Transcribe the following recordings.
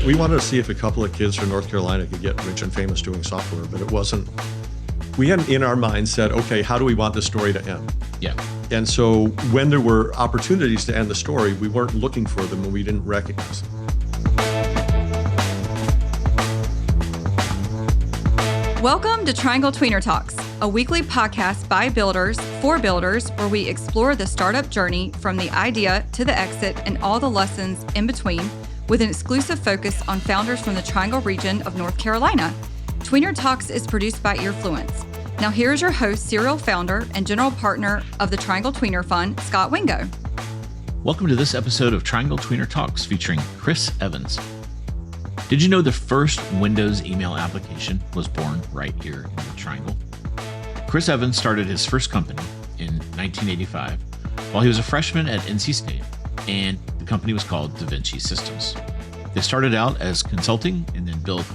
We wanted to see if a couple of kids from North Carolina could get rich and famous doing software, but it wasn't. We hadn't in our mind said, okay, how do we want this story to end? Yeah. And so when there were opportunities to end the story, we weren't looking for them and we didn't recognize them. Welcome to Triangle Tweener Talks, a weekly podcast by builders for builders where we explore the startup journey from the idea to the exit and all the lessons in between with an exclusive focus on founders from the Triangle region of North Carolina. Tweener Talks is produced by Earfluence. Now here's your host, serial founder, and general partner of the Triangle Tweener Fund, Scott Wingo. Welcome to this episode of Triangle Tweener Talks featuring Chris Evans. Did you know the first Windows email application was born right here in the Triangle? Chris Evans started his first company in 1985 while he was a freshman at NC State, and the company was called DaVinci Systems. They started out as consulting and then built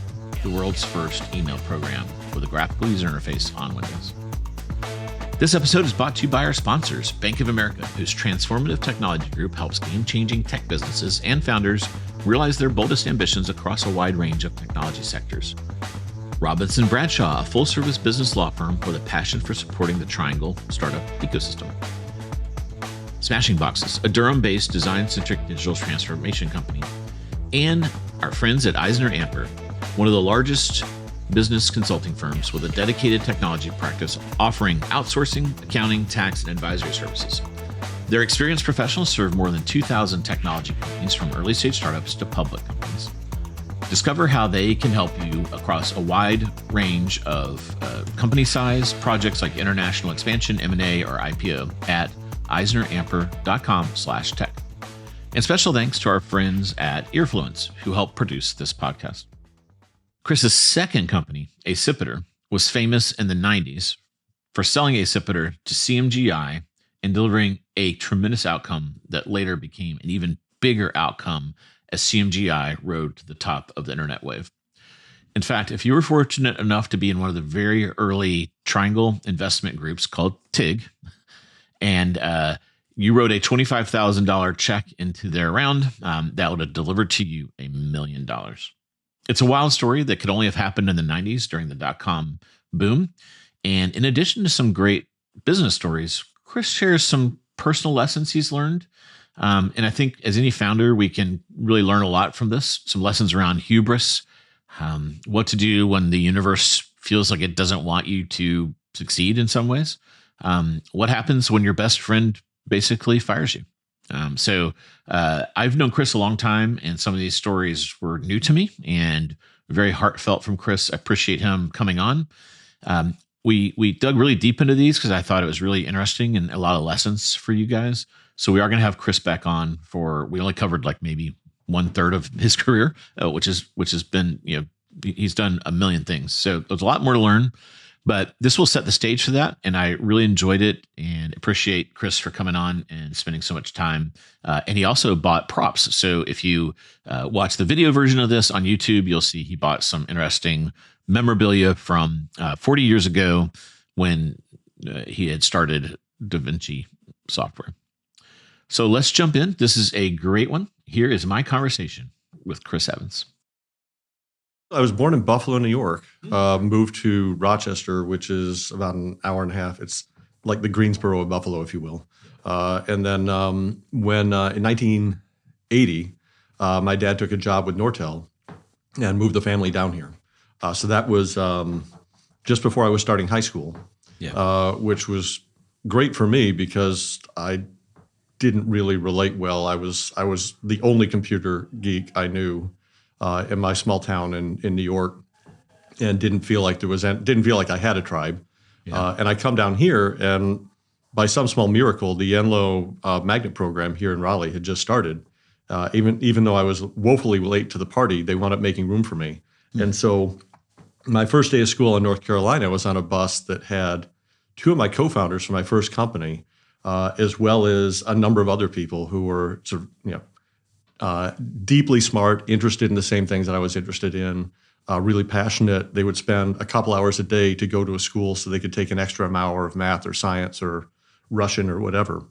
the world's first email program with a graphical user interface on Windows. This episode is brought to you by our sponsors, Bank of America, whose transformative technology group helps game-changing tech businesses and founders realize their boldest ambitions across a wide range of technology sectors. Robinson Bradshaw, a full-service business law firm with a passion for supporting the Triangle startup ecosystem. Smashing Boxes, a Durham-based design-centric digital transformation company. And our friends at EisnerAmper, one of the largest business consulting firms with a dedicated technology practice offering outsourcing, accounting, tax, and advisory services. Their experienced professionals serve more than 2,000 technology companies from early-stage startups to public companies. Discover how they can help you across a wide range of company size, projects like international expansion, M&A, or IPO at EisnerAmper.com/tech. And special thanks to our friends at Earfluence who helped produce this podcast. Chris's second company, Accipiter, was famous in the 90s for selling Accipiter to CMGI and delivering a tremendous outcome that later became an even bigger outcome as CMGI rode to the top of the internet wave. In fact, if you were fortunate enough to be in one of the very early Triangle investment groups called TIG, and you wrote a $25,000 check into their round, that would have delivered to you $1 million. It's a wild story that could only have happened in the 90s during the dot-com boom. And in addition to some great business stories, Chris shares some personal lessons he's learned. And I think as any founder, we can really learn a lot from this. Some lessons around hubris, what to do when the universe feels like it doesn't want you to succeed in some ways. What happens when your best friend basically fires you? So I've known Chris a long time, and some of these stories were new to me and very heartfelt from Chris. I appreciate him coming on. We dug really deep into these because I thought it was really interesting and a lot of lessons for you guys. So we are going to have Chris back on we only covered like maybe 1/3 of his career, which has been, he's done a million things. So there's a lot more to learn. But this will set the stage for that, and I really enjoyed it and appreciate Chris for coming on and spending so much time. And he also bought props. So if you watch the video version of this on YouTube, you'll see he bought some interesting memorabilia from 40 years ago when he had started DaVinci software. So let's jump in. This is a great one. Here is my conversation with Chris Evans. I was born in Buffalo, New York, moved to Rochester, which is about an hour and a half. It's like the Greensboro of Buffalo, if you will. And then when in 1980, my dad took a job with Nortel and moved the family down here. So that was just before I was starting high school, which was great for me because I didn't really relate well. I was the only computer geek I knew in my small town in New York, and didn't feel like I had a tribe. And I come down here, and by some small miracle, the Enloe magnet program here in Raleigh had just started. Even though I was woefully late to the party, they wound up making room for me. And so my first day of school in North Carolina was on a bus that had two of my co-founders from my first company, as well as a number of other people who were sort of, deeply smart, interested in the same things that I was interested in, really passionate. They would spend a couple hours a day to go to a school so they could take an extra hour of math or science or Russian or whatever.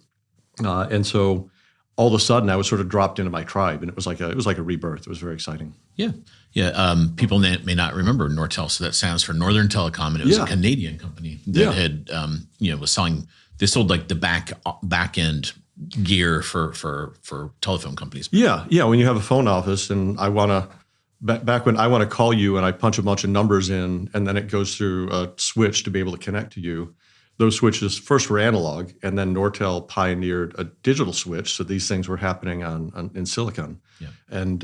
And so all of a sudden I was sort of dropped into my tribe, and it was like a rebirth. It was very exciting. Yeah. Yeah. People may not remember Nortel. So that stands for Northern Telecom. And it was a Canadian company that had, was selling, they sold like the back end gear for telephone companies. Yeah. Yeah. When you have a phone office and I want to, back when I want to call you and I punch a bunch of numbers in and then it goes through a switch to be able to connect to you. Those switches first were analog, and then Nortel pioneered a digital switch. So these things were happening in silicon. Yeah. And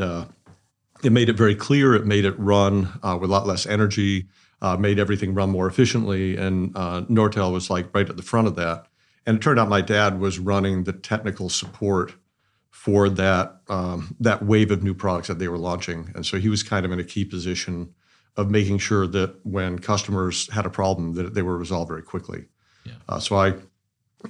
it made it very clear. It made it run with a lot less energy, made everything run more efficiently. And Nortel was like right at the front of that. And it turned out my dad was running the technical support for that wave of new products that they were launching. And so he was kind of in a key position of making sure that when customers had a problem, that they were resolved very quickly. Yeah. So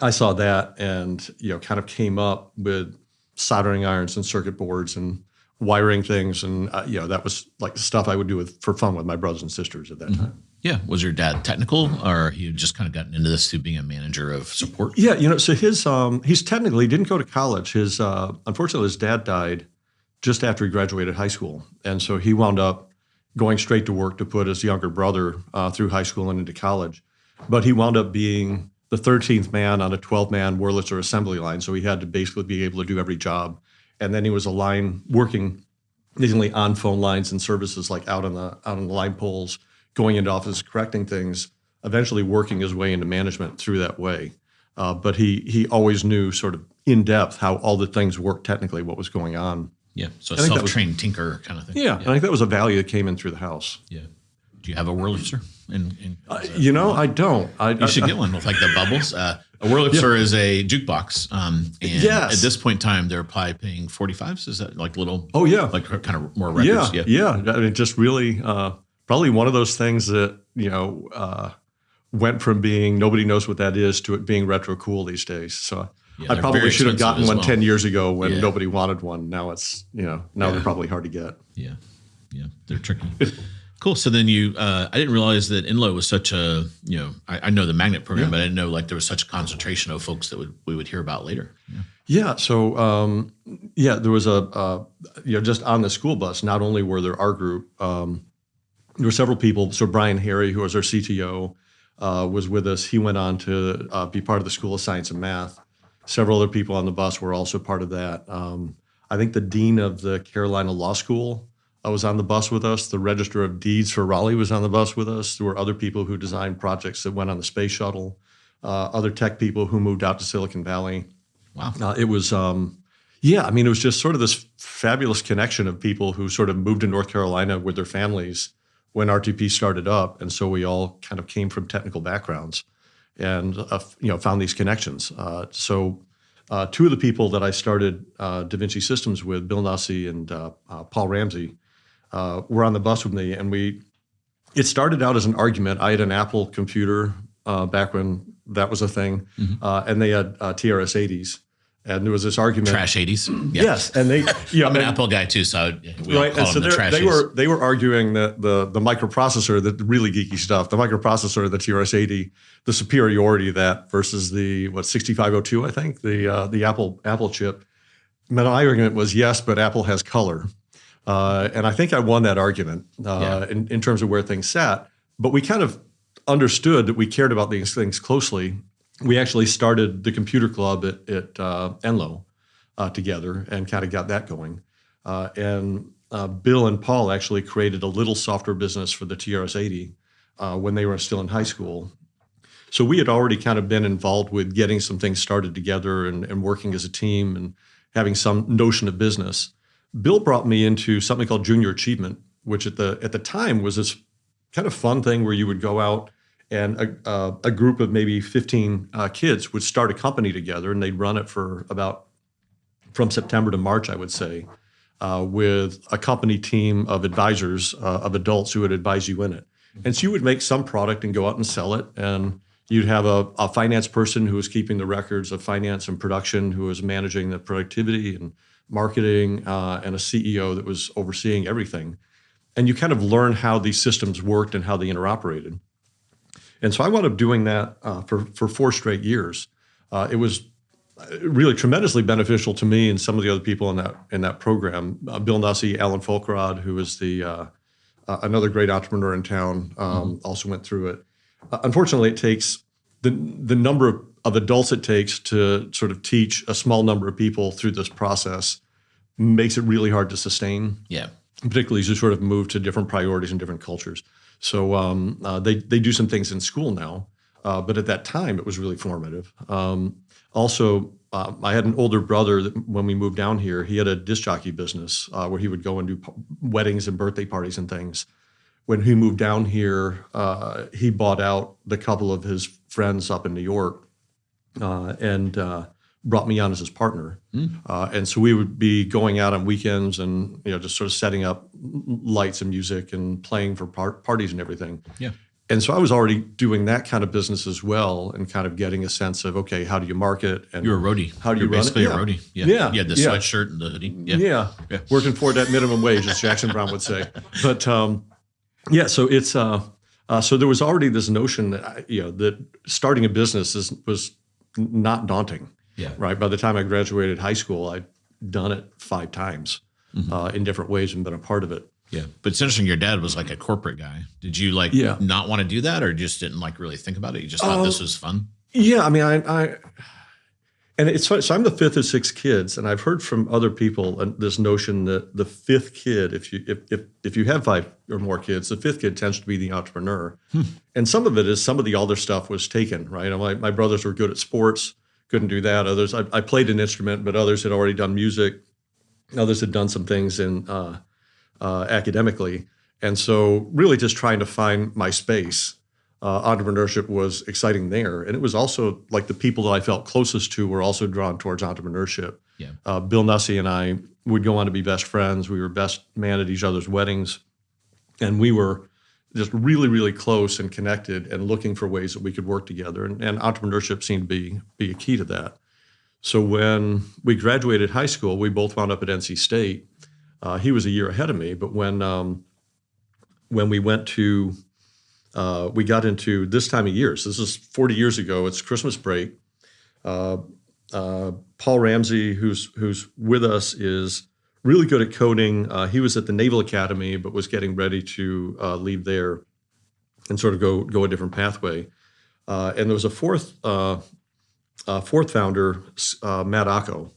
I saw that and, kind of came up with soldering irons and circuit boards and wiring things. And, that was like the stuff I would do for fun with my brothers and sisters at that time. Yeah. Was your dad technical, or he just kind of gotten into this through being a manager of support? Yeah. So he's technically, he didn't go to college. Unfortunately, his dad died just after he graduated high school. And so he wound up going straight to work to put his younger brother through high school and into college. But he wound up being the 13th man on a 12-man Wurlitzer assembly line. So he had to basically be able to do every job. And then he was working basically on phone lines and services, like out on the line poles, going into offices, correcting things, eventually working his way into management through that way. But he always knew sort of in depth how all the things worked technically, what was going on. Yeah, so a self-trained tinker kind of thing. Yeah, and I think that was a value that came in through the house. Yeah. Do you have a Wurlitzer? I don't. You should get one with like the bubbles. A Wurlitzer is a jukebox. And at this point in time, they're probably paying 45s. Is that like little? Oh, yeah. Like kind of more records? Yeah. I mean, just really probably one of those things that, went from being nobody knows what that is to it being retro cool these days. So I probably should have gotten one 10 years ago when nobody wanted one. Now it's, now they're probably hard to get. Yeah. Yeah. They're tricky. Cool. So then I didn't realize that Enloe was such a, I know the magnet program, but I didn't know like there was such a concentration of folks that we would hear about later. Yeah. So, there was just on the school bus, not only were there our group, there were several people. So Brian Harry, who was our CTO, was with us. He went on to be part of the School of Science and Math. Several other people on the bus were also part of that. I think the dean of the Carolina Law School was on the bus with us. The Register of Deeds for Raleigh was on the bus with us. There were other people who designed projects that went on the space shuttle, other tech people who moved out to Silicon Valley. Wow. It was, it was just sort of this fabulous connection of people who sort of moved to North Carolina with their families when RTP started up. And so we all kind of came from technical backgrounds and, found these connections. So two of the people that I started DaVinci Systems with, Bill Nussey and Paul Ramsey, were on the bus with me, and it started out as an argument. I had an Apple computer back when that was a thing, and they had TRS-80s, and there was this argument. Trash 80s. Yeah. Yes, and they. I'm an Apple guy too, so we all call them the trash 80s. They were arguing that the microprocessor, the really geeky stuff, the microprocessor, the TRS-80, the superiority of that versus the 6502, I think, the Apple chip. My argument was yes, but Apple has color. And I think I won that argument in terms of where things sat. But we kind of understood that we cared about these things closely. We actually started the computer club at Enloe together and kind of got that going. And Bill and Paul actually created a little software business for the TRS-80 when they were still in high school. So we had already kind of been involved with getting some things started together and working as a team and having some notion of business. Bill brought me into something called Junior Achievement, which at the time was this kind of fun thing where you would go out and a group of maybe 15 kids would start a company together, and they'd run it for from September to March, I would say, with a company team of advisors, of adults who would advise you in it. And so you would make some product and go out and sell it, and you'd have a finance person who was keeping the records of finance and production, who was managing the productivity and marketing, and a CEO that was overseeing everything. And you kind of learn how these systems worked and how they interoperated. And so I wound up doing that for 4 straight years. It was really tremendously beneficial to me and some of the other people in that program. Bill Nussey, Alan Folkrod, who is the another great entrepreneur in town, also went through it. Unfortunately, it takes the number of adults it takes to sort of teach a small number of people through this process makes it really hard to sustain. Yeah. Particularly as you sort of move to different priorities and different cultures. So they do some things in school now, but at that time it was really formative. Also, I had an older brother that when we moved down here, he had a disc jockey business where he would go and do weddings and birthday parties and things. When he moved down here, he bought out the couple of his friends up in New York and brought me on as his partner. And so we would be going out on weekends and, just sort of setting up lights and music and playing for parties and everything. Yeah. And so I was already doing that kind of business as well and kind of getting a sense of, okay, how do you market? And you're a roadie. How do you run basically it? A roadie. Yeah. You had the sweatshirt and the hoodie. Yeah. Working for that minimum wage, as Jackson Brown would say. But so it's so there was already this notion that that starting a business was not daunting. Yeah. Right. By the time I graduated high school, I'd done it 5 times in different ways and been a part of it. Yeah. But it's interesting. Your dad was like a corporate guy. Did you not want to do that, or just didn't really think about it? You just thought this was fun? Yeah. I mean, and it's fun. So I'm the 5th of 6 kids, and I've heard from other people this notion that the 5th kid, if you have 5 or more kids, the 5th kid tends to be the entrepreneur. And some of it is some of the other stuff was taken, right? My brothers were good at sports, couldn't do that. Others, I played an instrument, but others had already done music. Others had done some things in academically. And so really just trying to find my space. Entrepreneurship was exciting there. And it was also like the people that I felt closest to were also drawn towards entrepreneurship. Yeah. Bill Nussey and I would go on to be best friends. We were best man at each other's weddings. And we were just really, really close and connected and looking for ways that we could work together. And entrepreneurship seemed to be a key to that. So when we graduated high school, we both wound up at NC State. He was a year ahead of me, but when we went to, we got into this time of year. So this is 40 years ago. It's Christmas break. Paul Ramsey, who's with us, is really good at coding. He was at the Naval Academy, but was getting ready to leave there and sort of go a different pathway. And there was a fourth founder, Matt Acco.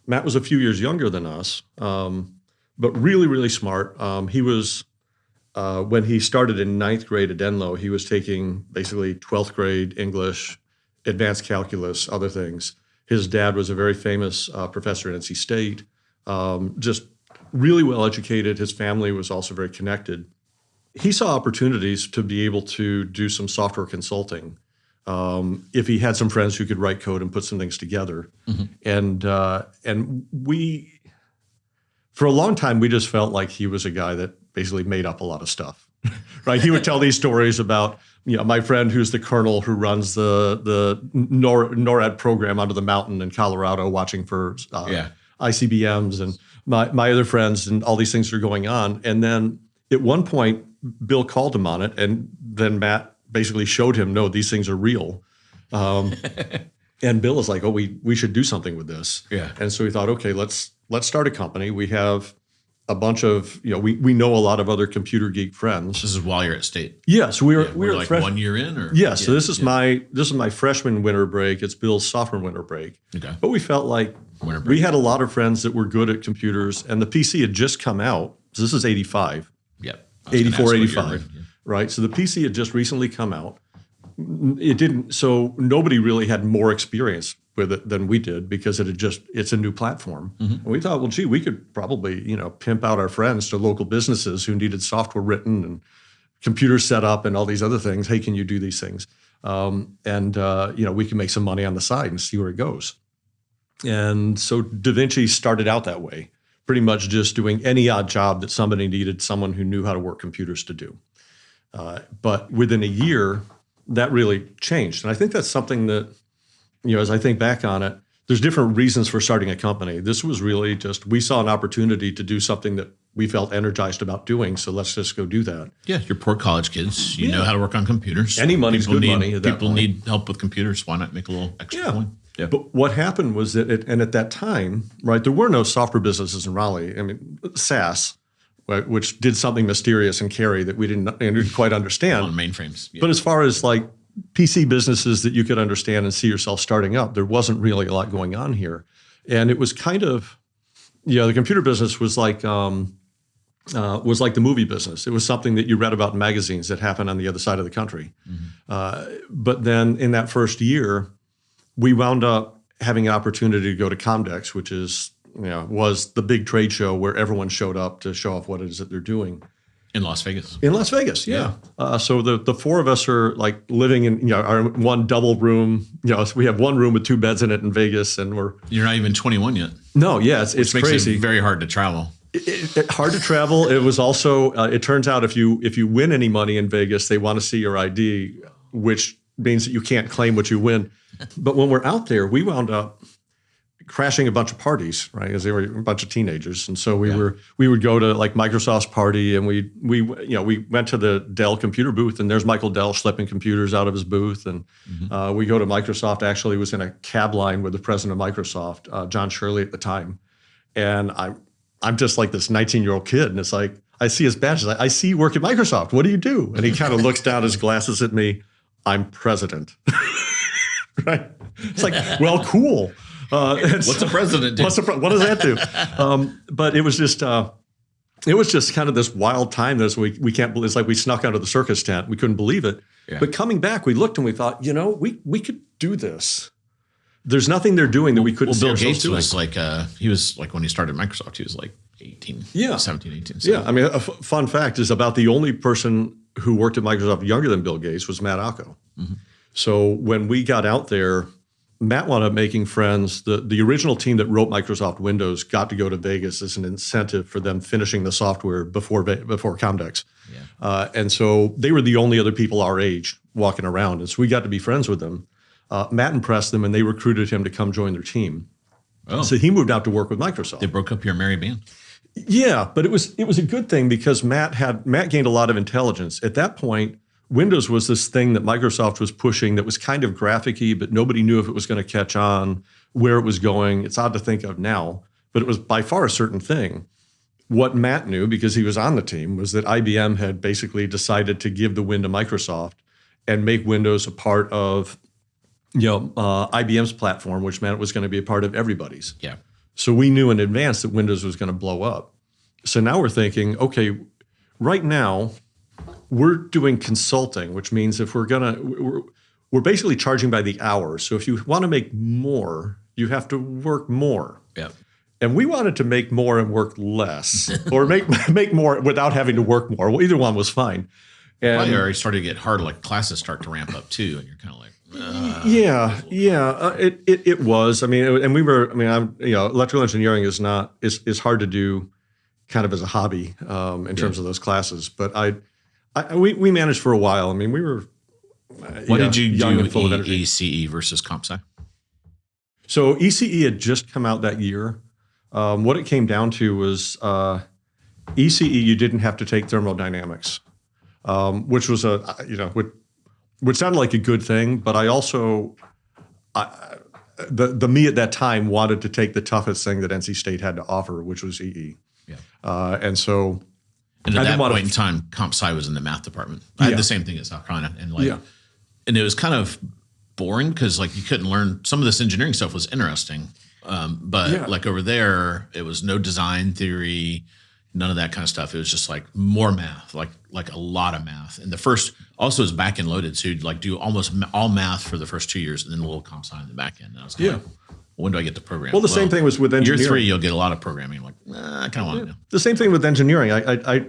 Matt was a few years younger than us. But really, really smart. He was, when he started in 9th grade at Enloe, he was taking basically 12th grade English, advanced calculus, other things. His dad was a very famous professor at NC State, just really well educated. His family was also very connected. He saw opportunities to be able to do some software consulting if he had some friends who could write code and put some things together. And we... For a long time, we just felt like he was a guy that basically made up a lot of stuff, right? He would tell these stories about, my friend who's the colonel who runs the NORAD program under the mountain in Colorado, watching for ICBMs, and my other friends, and all these things are going on. And then at one point, Bill called him on it, and then Matt basically showed him, no, these things are real. And Bill is like, oh, we should do something with this. Yeah. And so we thought, okay, let's start a company. We have a bunch of, we know a lot of other computer geek friends. This is while you're at State. Yes, we were like 1 year in, or so this is my freshman winter break. It's Bill's sophomore winter break. Okay. But we felt like we had a lot of friends that were good at computers, and the PC had just come out. So this is 85. Yep. 84, 85. Right. So the PC had just recently come out. It didn't. So nobody really had more experience with it than we did because it's a new platform. And we thought, well, gee, we could probably, pimp out our friends to local businesses who needed software written and computers set up and all these other things. Hey, can you do these things? We can make some money on the side and see where it goes. And so DaVinci started out that way, pretty much just doing any odd job that somebody needed someone who knew how to work computers to do. But within a year, that really changed. And I think that's something that, as I think back on it, there's different reasons for starting a company. This was really just, we saw an opportunity to do something that we felt energized about doing. So let's just go do that. Yeah. You're poor college kids. You know how to work on computers. Any money's good money. People need help with computers. Why not make a little extra coin? Yeah. But what happened was that, and at that time, right, there were no software businesses in Raleigh. I mean, SaaS, right, which did something mysterious in Cary that we didn't quite understand. On mainframes. Yeah. But as far as like PC businesses that you could understand and see yourself starting up, there wasn't really a lot going on here. And it was kind of, the computer business was like the movie business. It was something that you read about in magazines that happened on the other side of the country. But then in that first year, we wound up having an opportunity to go to Comdex, which is, was the big trade show where everyone showed up to show off what it is that they're doing. In Las Vegas. In Las Vegas, yeah. So the four of us are like living in our one double room. So we have one room with two beds in it in Vegas, and You're not even 21 yet. No, yeah, it's Which makes crazy. it very hard to travel. Hard to travel. It was also. It turns out if you win any money in Vegas, they want to see your ID, which means that you can't claim what you win. But when we're out there, we wound up crashing a bunch of parties, right? Because they were a bunch of teenagers, and so we would go to like Microsoft's party, and we went to the Dell computer booth, and there's Michael Dell schlepping computers out of his booth, and we go to Microsoft. Actually, was in a cab line with the president of Microsoft, John Shirley at the time, and I'm just like this 19-year-old kid, and it's like I see his badge, like, I see you work at Microsoft. What do you do? And he kind of looks down his glasses at me. I'm president, right? It's like, well, cool. What's a president do? What does that do? But it was just kind of this wild time. We can't believe. It's like we snuck out of the circus tent. We couldn't believe it. Yeah. But coming back, we looked and we thought, we could do this. There's nothing they're doing that we couldn't see ourselves doing. Bill Gates was like when he started Microsoft, he was like 17, 18. So. Yeah, I mean, a fun fact is about the only person who worked at Microsoft younger than Bill Gates was Matt Alco. So when we got out there, Matt wound up making friends. The original team that wrote Microsoft Windows got to go to Vegas as an incentive for them finishing the software before Comdex. Yeah. And so they were the only other people our age walking around. And so we got to be friends with them. Matt impressed them, and they recruited him to come join their team. Oh. So he moved out to work with Microsoft. They broke up your merry band. Yeah, but it was a good thing because Matt gained a lot of intelligence. At that point, Windows was this thing that Microsoft was pushing that was kind of graphic-y, but nobody knew if it was going to catch on, where it was going. It's odd to think of now, but it was by far a certain thing. What Matt knew, because he was on the team, was that IBM had basically decided to give the win to Microsoft and make Windows a part of IBM's platform, which meant it was going to be a part of everybody's. Yeah. So we knew in advance that Windows was going to blow up. So now we're thinking, okay, right now, we're doing consulting, which means if we're basically charging by the hour. So if you want to make more, you have to work more. Yeah. And we wanted to make more and work less, or make more without having to work more. Well, either one was fine. And probably already started to get harder, like classes start to ramp up too, and you're kind of like, it was. I mean, and we were. I mean, electrical engineering is hard to do, kind of as a hobby in terms of those classes. But we managed for a while. I mean, we were. What did you young do and full of energy. ECE versus comp sci? So ECE had just come out that year. What it came down to was ECE. You didn't have to take thermodynamics, which was which sounded like a good thing. But I also, the me at that time wanted to take the toughest thing that NC State had to offer, which was EE. Yeah. And so. And at that point in time, comp sci was in the math department. I had the same thing at South Carolina, and it was kind of boring because like you couldn't learn some of this engineering stuff was interesting, but like over there, it was no design theory, none of that kind of stuff. It was just like more math, like a lot of math. And the first also is back end loaded, so you'd like do almost all math for the first 2 years, and then a little comp sci in the back end. And I was kind of like, when do I get to program? Well, the same thing was with engineering. Year 3, you'll get a lot of programming. Like, I kind of want to know. The same thing with engineering.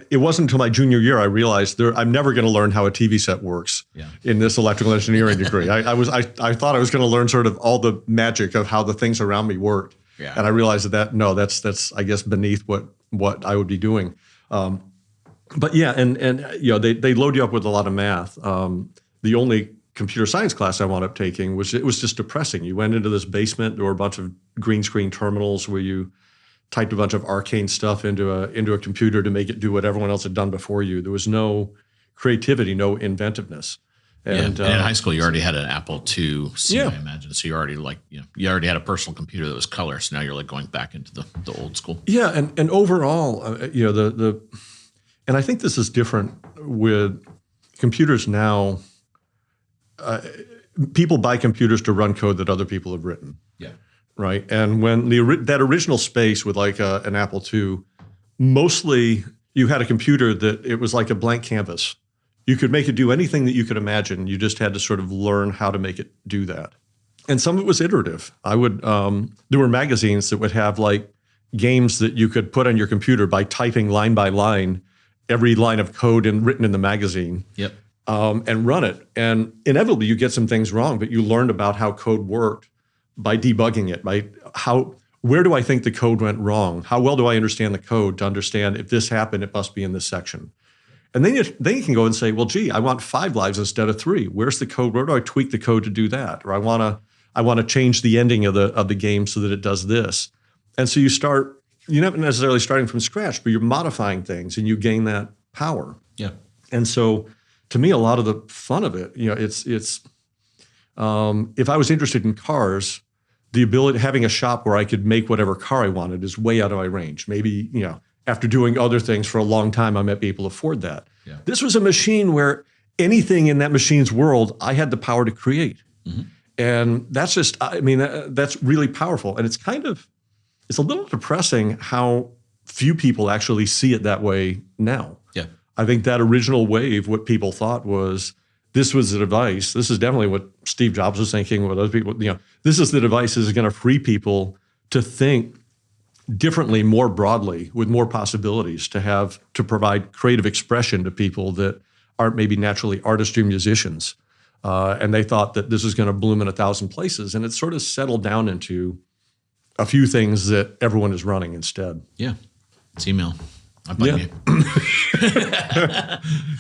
It wasn't until my junior year I realized I'm never going to learn how a TV set works in this electrical engineering degree. I thought I was going to learn sort of all the magic of how the things around me worked, and I realized that's I guess beneath what I would be doing. But they load you up with a lot of math. The only computer science class I wound up taking was just depressing. You went into this basement. There were a bunch of green screen terminals where you typed a bunch of arcane stuff into a computer to make it do what everyone else had done before you. There was no creativity, no inventiveness. And in high school, you already had an Apple IIc, I imagine. So you already you already had a personal computer that was color. So now you're like going back into the old school. Yeah, and overall, and I think this is different with computers now. People buy computers to run code that other people have written. Yeah. Right. And when that original space with like an Apple II, mostly you had a computer that it was like a blank canvas. You could make it do anything that you could imagine. You just had to sort of learn how to make it do that. And some of it was iterative. There were magazines that would have like games that you could put on your computer by typing line by line every line of code written in the magazine. Yep. And run it. And inevitably you get some things wrong, but you learned about how code worked by debugging it, where do I think the code went wrong? How well do I understand the code to understand if this happened, it must be in this section. And then you can go and say, well, gee, I want 5 lives instead of 3. Where's the code? Where do I tweak the code to do that? Or I want to change the ending of the game so that it does this. And so you're not necessarily starting from scratch, but you're modifying things and you gain that power. Yeah. And so to me, a lot of the fun of it, it's if I was interested in cars, the ability having a shop where I could make whatever car I wanted is way out of my range. Maybe, after doing other things for a long time, I might be able to afford that. Yeah. This was a machine where anything in that machine's world, I had the power to create. Mm-hmm. And that's that's really powerful. And it's a little depressing how few people actually see it that way now. Yeah. I think that original wave, what people thought was, this was the device. This is definitely what Steve Jobs was thinking, what other people, this is the device that is going to free people to think differently, more broadly, with more possibilities, to provide creative expression to people that aren't maybe naturally artists or musicians. And they thought that this is going to bloom in 1,000 places. And it sort of settled down into a few things that everyone is running instead. Yeah. It's email. I blame you.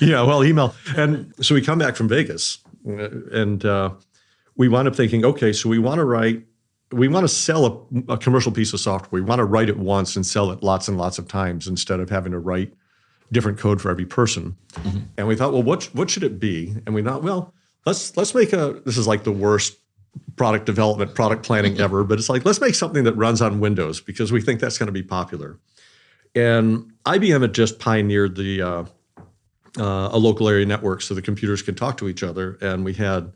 Yeah, well, email. And so we come back from Vegas and we wound up thinking, okay, so we want to sell a commercial piece of software. We want to write it once and sell it lots and lots of times instead of having to write different code for every person. Mm-hmm. And we thought, well, what should it be? And we thought, well, let's make this is like the worst product development, product planning ever, but it's like, let's make something that runs on Windows because we think that's going to be popular. And IBM had just pioneered a local area network so the computers could talk to each other. And we had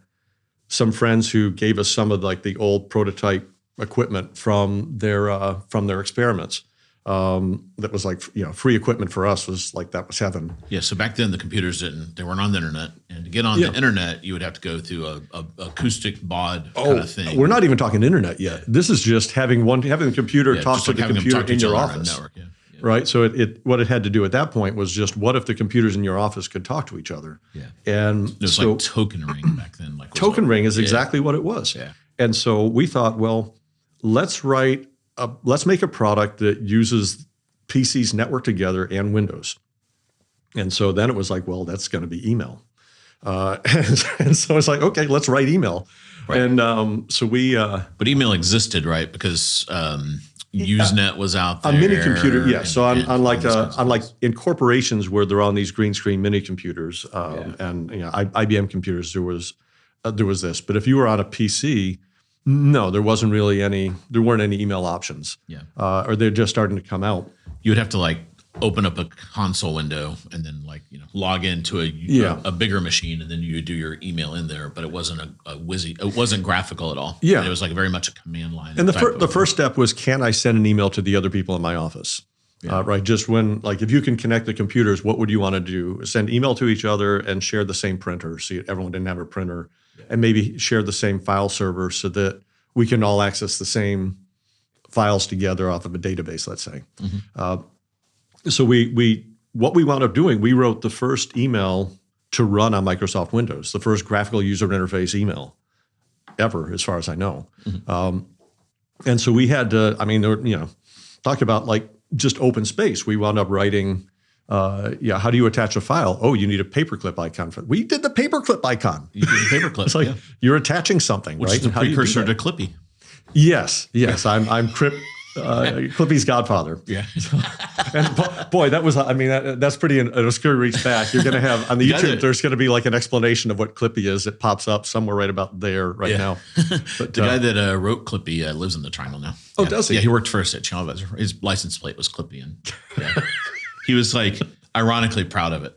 some friends who gave us some of like the old prototype equipment from their experiments. That was like, free equipment for us was like, that was heaven. Yeah. So back then the computers they weren't on the internet, and to get on the internet, you would have to go through a acoustic baud kind of thing. We're not even talking internet yet. This is just having the computer talk to the computer in your office. Network, yeah. Right. So what it had to do at that point was just, what if the computers in your office could talk to each other? Yeah. And it was like token ring back then. Token ring is exactly what it was. Yeah. And so we thought, well, let's make a product that uses PCs networked together and Windows. And so then it was like, well, that's going to be email. And so it's like, okay, let's write email. Right. And so we. But email existed, right? Because Usenet was out there. A mini computer, yeah. So unlike in corporations where they're on these green screen mini computers, and IBM computers, there was this. But if you were on a PC, no, there weren't any email options. Yeah. Or they're just starting to come out. You would have to open up a console window and then log into a bigger machine, and then you would do your email in there. But it wasn't it wasn't graphical at all. Yeah. It was very much a command line. And the first step was, can I send an email to the other people in my office? Yeah. Right. Just when, if you can connect the computers, what would you want to do? Send email to each other and share the same printer. So everyone didn't have a printer, and maybe share the same file server so that we can all access the same files together off of a database, let's say. Mm-hmm. So what we wound up doing, we wrote the first email to run on Microsoft Windows, the first graphical user interface email ever, as far as I know. Mm-hmm. And so we had to, talk about just open space. We wound up writing, how do you attach a file? Oh, you need a paperclip icon. We did the paperclip icon. You did the paperclip. It's you're attaching something, which right? is a precursor to Clippy. Yes. I'm Clippy's godfather. Yeah. And boy, that's pretty an obscure reach back. You're going to have on the YouTube, there's going to be like an explanation of what Clippy is. It pops up somewhere right about there now. But the guy that wrote Clippy lives in the Triangle now. Oh, does he? Yeah, he worked first at Channel Advisor. His license plate was Clippy, and he was like ironically proud of it.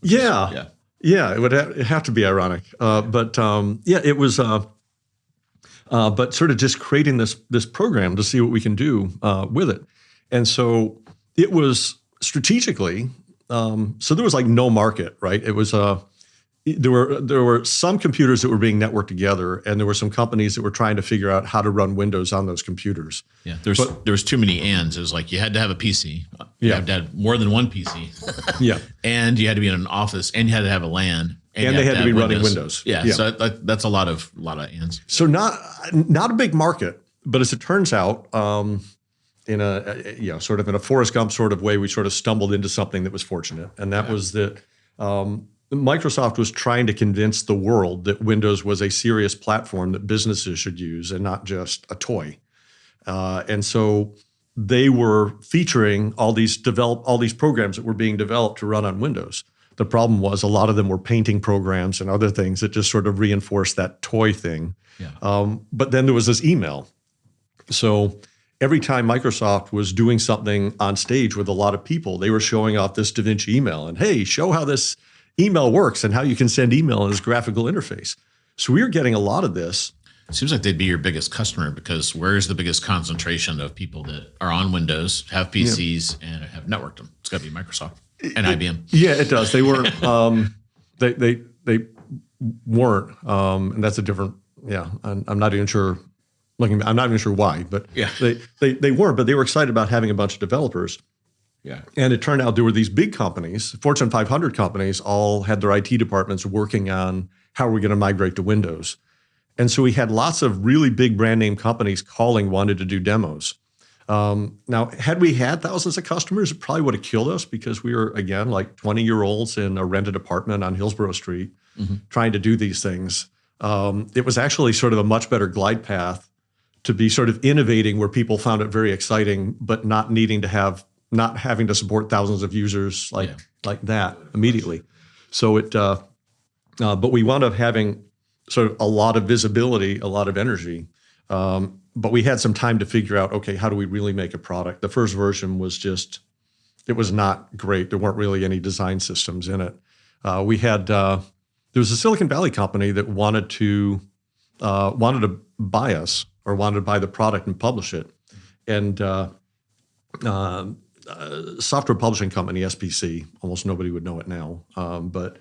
Yeah, it would have to be ironic. It was. But sort of just creating this program to see what we can do with it. And so it was strategically, so there was like no market, right? It was there were some computers that were being networked together, and there were some companies that were trying to figure out how to run Windows on those computers. Yeah, there was too many ands. It was like you had to have a PC. You had to have more than one PC. Yeah. And you had to be in an office, and you had to have a LAN. And they had to be running Windows. Yeah. So that's a lot of ands. So not a big market, but as it turns out, in a sort of in a Forrest Gump sort of way, we sort of stumbled into something that was fortunate, and that was that Microsoft was trying to convince the world that Windows was a serious platform that businesses should use and not just a toy. And so they were featuring all these programs that were being developed to run on Windows. The problem was a lot of them were painting programs and other things that just sort of reinforced that toy thing. Yeah. But then there was this email. So every time Microsoft was doing something on stage with a lot of people, they were showing off this DaVinci email and, hey, show how this email works and how you can send email in this graphical interface. So we were getting a lot of this. It seems like they'd be your biggest customer, because where's the biggest concentration of people that are on Windows, have PCs, and have networked them? It's got to be Microsoft and IBM. Yeah, it does. They weren't. They weren't, and that's a different. Yeah, I'm not even sure. I'm not even sure why, but they weren't. But they were excited about having a bunch of developers. Yeah, and it turned out there were these big companies, Fortune 500 companies, all had their IT departments working on how are we going to migrate to Windows. And so we had lots of really big brand name companies wanted to do demos. Now, had we had thousands of customers, it probably would have killed us, because we were, again, like 20-year-olds in a rented apartment on Hillsborough Street trying to do these things. It was actually sort of a much better glide path to be sort of innovating where people found it very exciting, but not having to support thousands of users like that immediately. So but we wound up having sort of a lot of visibility, a lot of energy. But we had some time to figure out, okay, how do we really make a product? The first version was it was not great. There weren't really any design systems in it. There was a Silicon Valley company that wanted to buy us, or wanted to buy the product and publish it. And software publishing company, SPC, almost nobody would know it now. But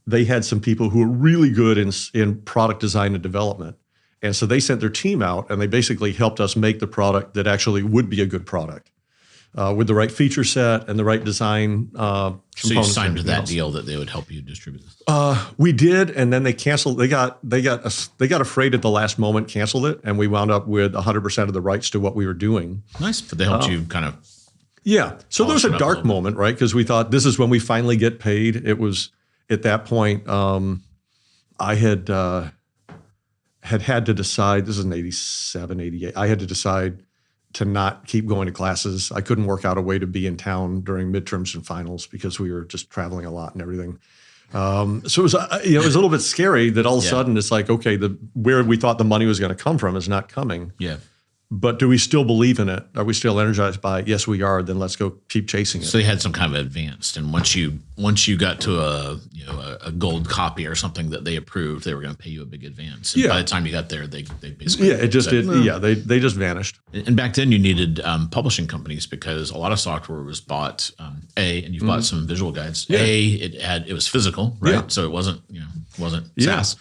they had some people who were really good in product design and development. And so they sent their team out, and they basically helped us make the product that actually would be a good product with the right feature set and the right design components. So you signed that deal that they would help you distribute this? We did, and then they canceled. They got afraid at the last moment, canceled it, and we wound up with 100% of the rights to what we were doing. Nice, but they helped you kind of. Yeah. So there was a dark moment, right? Because we thought this is when we finally get paid. It was at that point. I had to decide. This is in 87, 88. I had to decide to not keep going to classes. I couldn't work out a way to be in town during midterms and finals because we were just traveling a lot and everything. So it was, it was a little bit scary that all of a sudden it's like, okay, where we thought the money was going to come from is not coming. Yeah. But do we still believe in it? Are we still energized by it? Yes, we are. Then let's go keep chasing it. So they had some kind of advanced, and once you got to a gold copy or something that they approved, they were going to pay you a big advance. And by the time you got there, they basically it just did. Yeah, they just vanished. And back then you needed publishing companies because a lot of software was bought and you've bought some visual guides. Yeah. It was physical, right? Yeah. So it wasn't SaaS.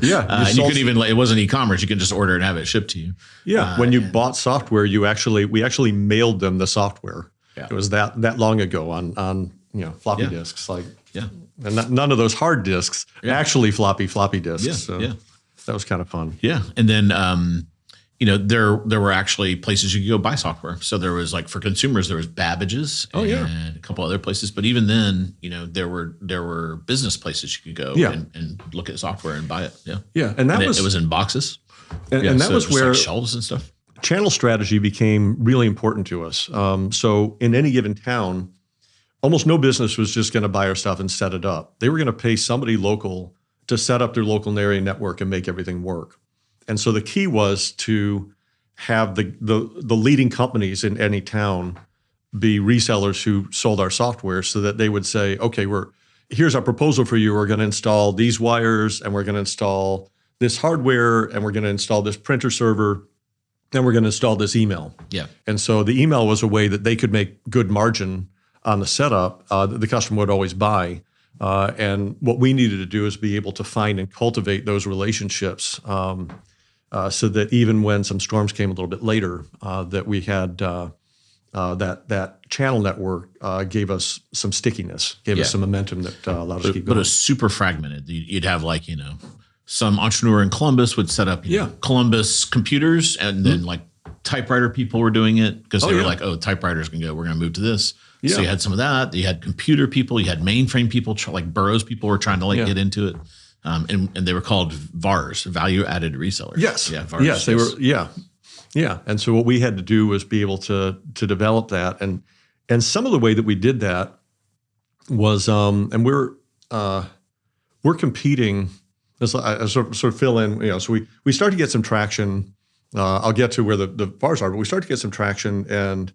Yeah, and you could even it wasn't e-commerce. You could just order and have it shipped to you. Yeah, when you bought software, we actually mailed them the software. Yeah. It was that long ago on floppy disks, and none of those hard disks, actually floppy disks. Yeah, so that was kind of fun. Yeah, and then there were actually places you could go buy software. So there was for consumers, there was Babbage's and a couple other places. But even then, there were business places you could go and look at software and buy it. Yeah, yeah, and it was in boxes. And that was where shelves and stuff. channel strategy became really important to us. So in any given town, almost no business was just going to buy our stuff and set it up. They were going to pay somebody local to set up their local area network and make everything work. And so the key was to have the leading companies in any town be resellers who sold our software, so that they would say, okay, here's our proposal for you. We're going to install these wires, and we're going to install this hardware, and we're going to install this printer server, and we're going to install this email. Yeah. And so the email was a way that they could make good margin on the setup that the customer would always buy. And what we needed to do is be able to find and cultivate those relationships, so that even when some storms came a little bit later, that we had that channel network gave us some stickiness, gave us some momentum that allowed us to keep going. But it was super fragmented. You'd have some entrepreneur in Columbus would set up Columbus computers, and then like typewriter people were doing it because they were like, oh, typewriters can go. We're going to move to this. Yeah. So you had some of that. You had computer people. You had mainframe people, like Burroughs people were trying to get into it. And they were called VARs, value added resellers. Yes. Yeah. VARs. Yes, they were. Yeah. Yeah. And so what we had to do was be able to develop that. And some of the way that we did that was, and we're competing. I sort of fill in, so we start to get some traction. I'll get to where the VARs are, but we start to get some traction and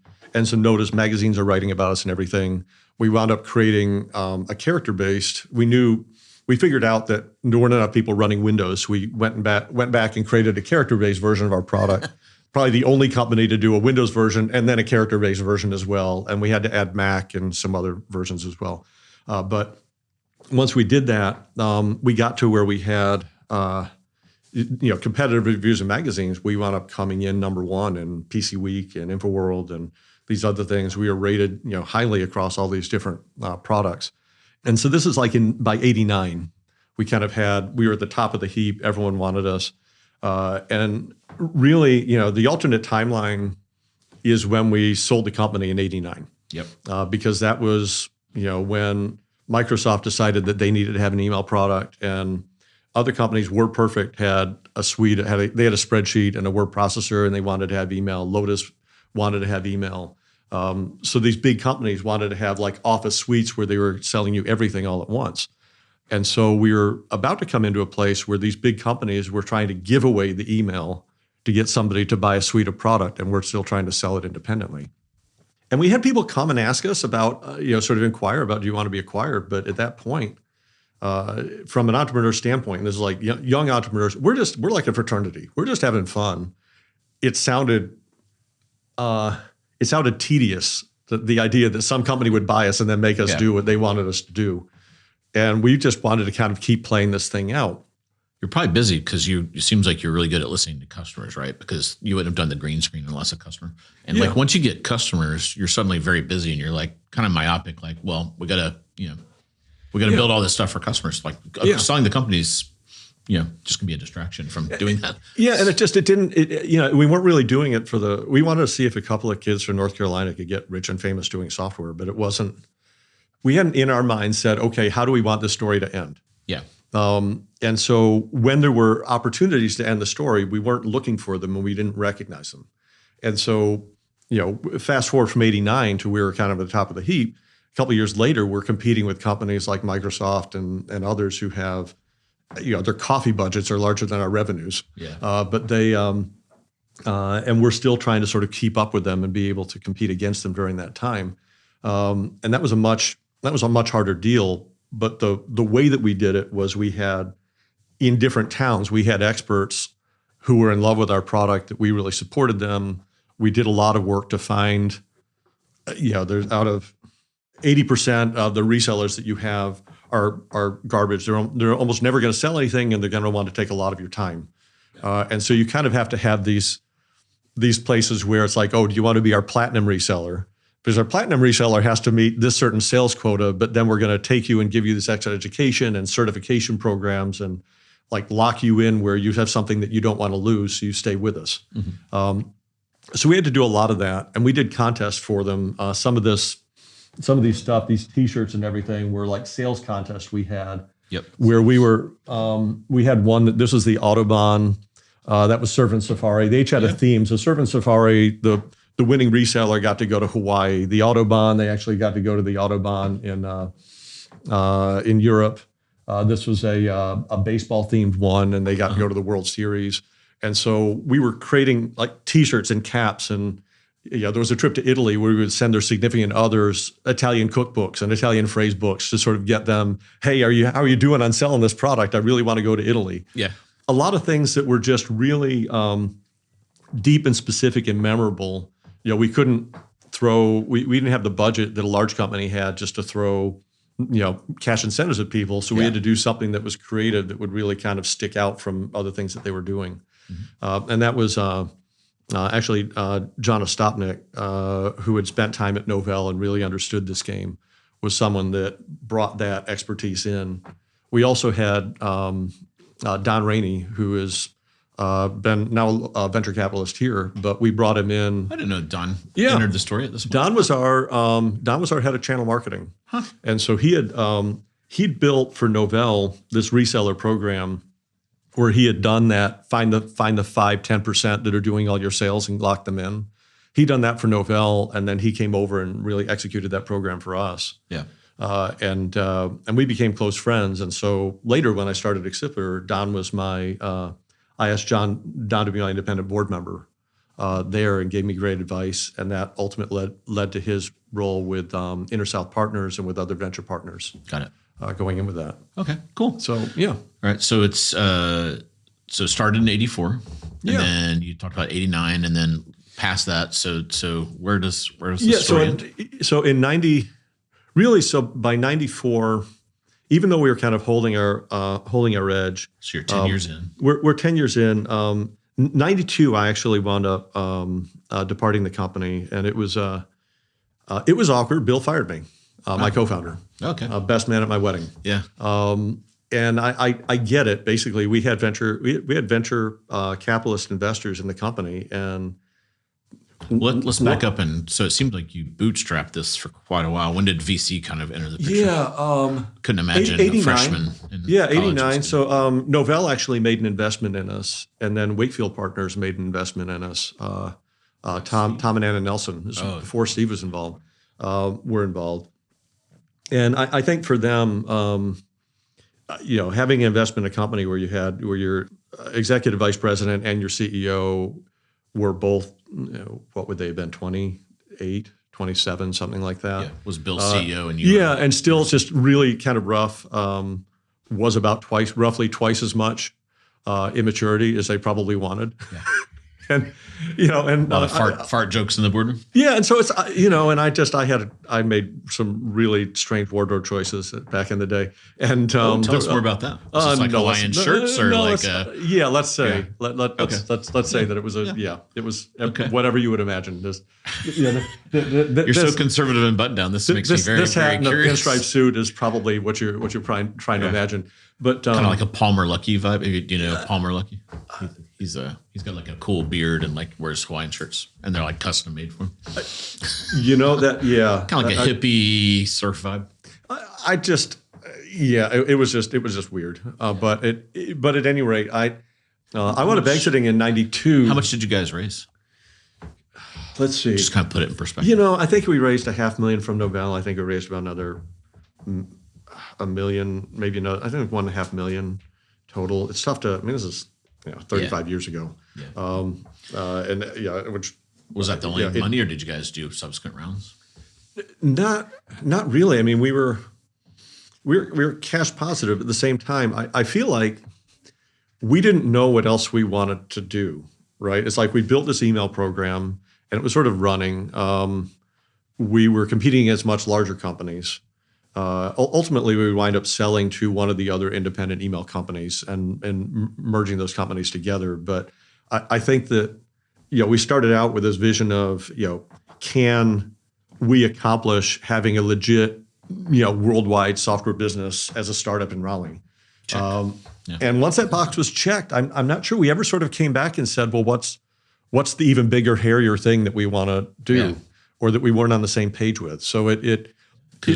some notice. Magazines are writing about us and everything. We wound up creating a character-based. We figured out that there weren't enough people running Windows. We went back and created a character-based version of our product. Probably the only company to do a Windows version and then a character-based version as well. And we had to add Mac and some other versions as well. But once we did that, we got to where we had competitive reviews in magazines. We wound up coming in #1 in PC Week and InfoWorld and these other things. We were rated highly across all these different products. And so this is like by 89, we were at the top of the heap. Everyone wanted us. And really, the alternate timeline is when we sold the company in 89. Yep. Because that was, when Microsoft decided that they needed to have an email product, and other companies, WordPerfect had a suite, they had a spreadsheet and a word processor, and they wanted to have email. Lotus wanted to have email. So these big companies wanted to have like Office suites where they were selling you everything all at once. And so we were about to come into a place where these big companies were trying to give away the email to get somebody to buy a suite of product, and we're still trying to sell it independently. And we had people come and ask us about, sort of inquire about, do you want to be acquired? But at that point, from an entrepreneur standpoint, and this is like young entrepreneurs, we're like a fraternity. We're just having fun. It sounded tedious, the idea that some company would buy us and then make us do what they wanted us to do. And we just wanted to kind of keep playing this thing out. You're probably busy because it seems like you're really good at listening to customers, right? Because you wouldn't have done the green screen unless a customer. And like once you get customers, you're suddenly very busy and you're like kind of myopic. Like, well, we gotta build all this stuff for customers. Like selling the companies, just gonna be a distraction from doing that. Yeah, and we weren't really doing it we wanted to see if a couple of kids from North Carolina could get rich and famous doing software, but it wasn't. We hadn't in our mind said, okay, how do we want this story to end? Yeah. And so when there were opportunities to end the story, we weren't looking for them and we didn't recognize them. And so, fast forward from 89 to we were kind of at the top of the heap. A couple of years later, we're competing with companies like Microsoft and others who have, their coffee budgets are larger than our revenues. Yeah. But they, and we're still trying to sort of keep up with them and be able to compete against them during that time. And that was a much harder deal. But the way that we did it was we had, in different towns, we had experts who were in love with our product, that we really supported them. We did a lot of work to find, there's out of 80% of the resellers that you have are garbage. They're almost never going to sell anything, and they're going to want to take a lot of your time. And so you kind of have to have these places where it's like, oh, do you want to be our platinum reseller? Because our platinum reseller has to meet this certain sales quota, but then we're going to take you and give you this extra education and certification programs and like lock you in where you have something that you don't want to lose, so you stay with us. Mm-hmm. So we had to do a lot of that, and we did contests for them. Some of these stuff, these T-shirts and everything, were like sales contests we had. Yep. Where we had one that this was the Autobahn That was Surf and Safari. They each had a theme. So Surf and Safari, the winning reseller got to go to Hawaii. The Autobahn, they actually got to go to the Autobahn in Europe. This was a baseball themed one, and they got to go to the World Series. And so we were creating like T-shirts and caps, and there was a trip to Italy where we would send their significant others Italian cookbooks and Italian phrase books to sort of get them, hey, how are you doing on selling this product? I really want to go to Italy. Yeah. A lot of things that were just really deep and specific and memorable. We couldn't we didn't have the budget that a large company had just to throw cash incentives at people. So we had to do something that was creative that would really kind of stick out from other things that they were doing. And that was actually John Ostapnik, who had spent time at Novell and really understood this game, was someone that brought that expertise in. We also had Don Rainey, who has been now a venture capitalist here, but we brought him in. I didn't know Don entered the story at this point. Don was our head of channel marketing, and so he'd built for Novell this reseller program where he had done that, find the 5-10% that are doing all your sales and lock them in. He'd done that for Novell, and then he came over and really executed that program for us. Yeah. And we became close friends. And so later when I started Accipiter, Don was I asked Don to be my independent board member there, and gave me great advice. And that ultimately led to his role with Inner South Partners and with other venture partners. Got it. Going in with that. Okay, cool. So, yeah. All right. So it's so started in 84, and then you talked about 89, and then past that. So where does the story end? So in 90, really, so by 94, even though we were kind of holding our edge. So you're 10 years in. We're 10 years in. 92, I actually wound up departing the company, and it was awkward. Bill fired me, my co-founder. Okay. Best man at my wedding. Yeah. And I get it. Basically, we had venture capitalist investors in the company, and let's back up. And so it seemed like you bootstrapped this for quite a while. When did VC kind of enter the picture? Yeah. Couldn't imagine a freshman. 89. So Novell actually made an investment in us, and then Wakefield Partners made an investment in us. Tom and Anna Nelson, before Steve was involved, were involved. And I think for them, having an investment in a company where your executive vice president and your CEO were both, what would they have been, 28, 27, something like that. Yeah. Was Bill CEO and you? Yeah, and still just really kind of rough. Was about roughly twice as much immaturity as they probably wanted. Yeah. And and a lot of fart jokes in the boardroom. Yeah, and so it's and I made some really strange wardrobe choices back in the day. And tell us more about that. Was this like Hawaiian shirts or like let's say let's say that it was it was whatever you would imagine. You're so conservative and button down. This makes me very this hat and curious. A pinstripe suit is probably what you're trying to imagine. But kind of like a Palmer Luckey vibe. Do you know Palmer Luckey? He's got like a cool beard and like wears Hawaiian shirts, and they're like custom made for him. Kind of like a hippie surf vibe. It was just weird. But at any rate, I wound up exiting in 92. How much did you guys raise? Let's see. Just kind of put it in perspective. I think we raised $500,000 from Novell. I think we raised about another $1 million, maybe another. I think $1.5 million total. It's tough to. I mean, this is 35 years ago. Yeah. Which was that the only money, or did you guys do subsequent rounds? Not really. I mean, we were cash positive at the same time. I feel like we didn't know what else we wanted to do. Right? It's like we built this email program, and it was sort of running. We were competing against much larger companies. Ultimately, we would wind up selling to one of the other independent email companies and merging those companies together. But I think that we started out with this vision of can we accomplish having a legit worldwide software business as a startup in Raleigh? And once that box was checked, I'm not sure we ever sort of came back and said, well, what's the even bigger, hairier thing that we want to do, or that we weren't on the same page with? So it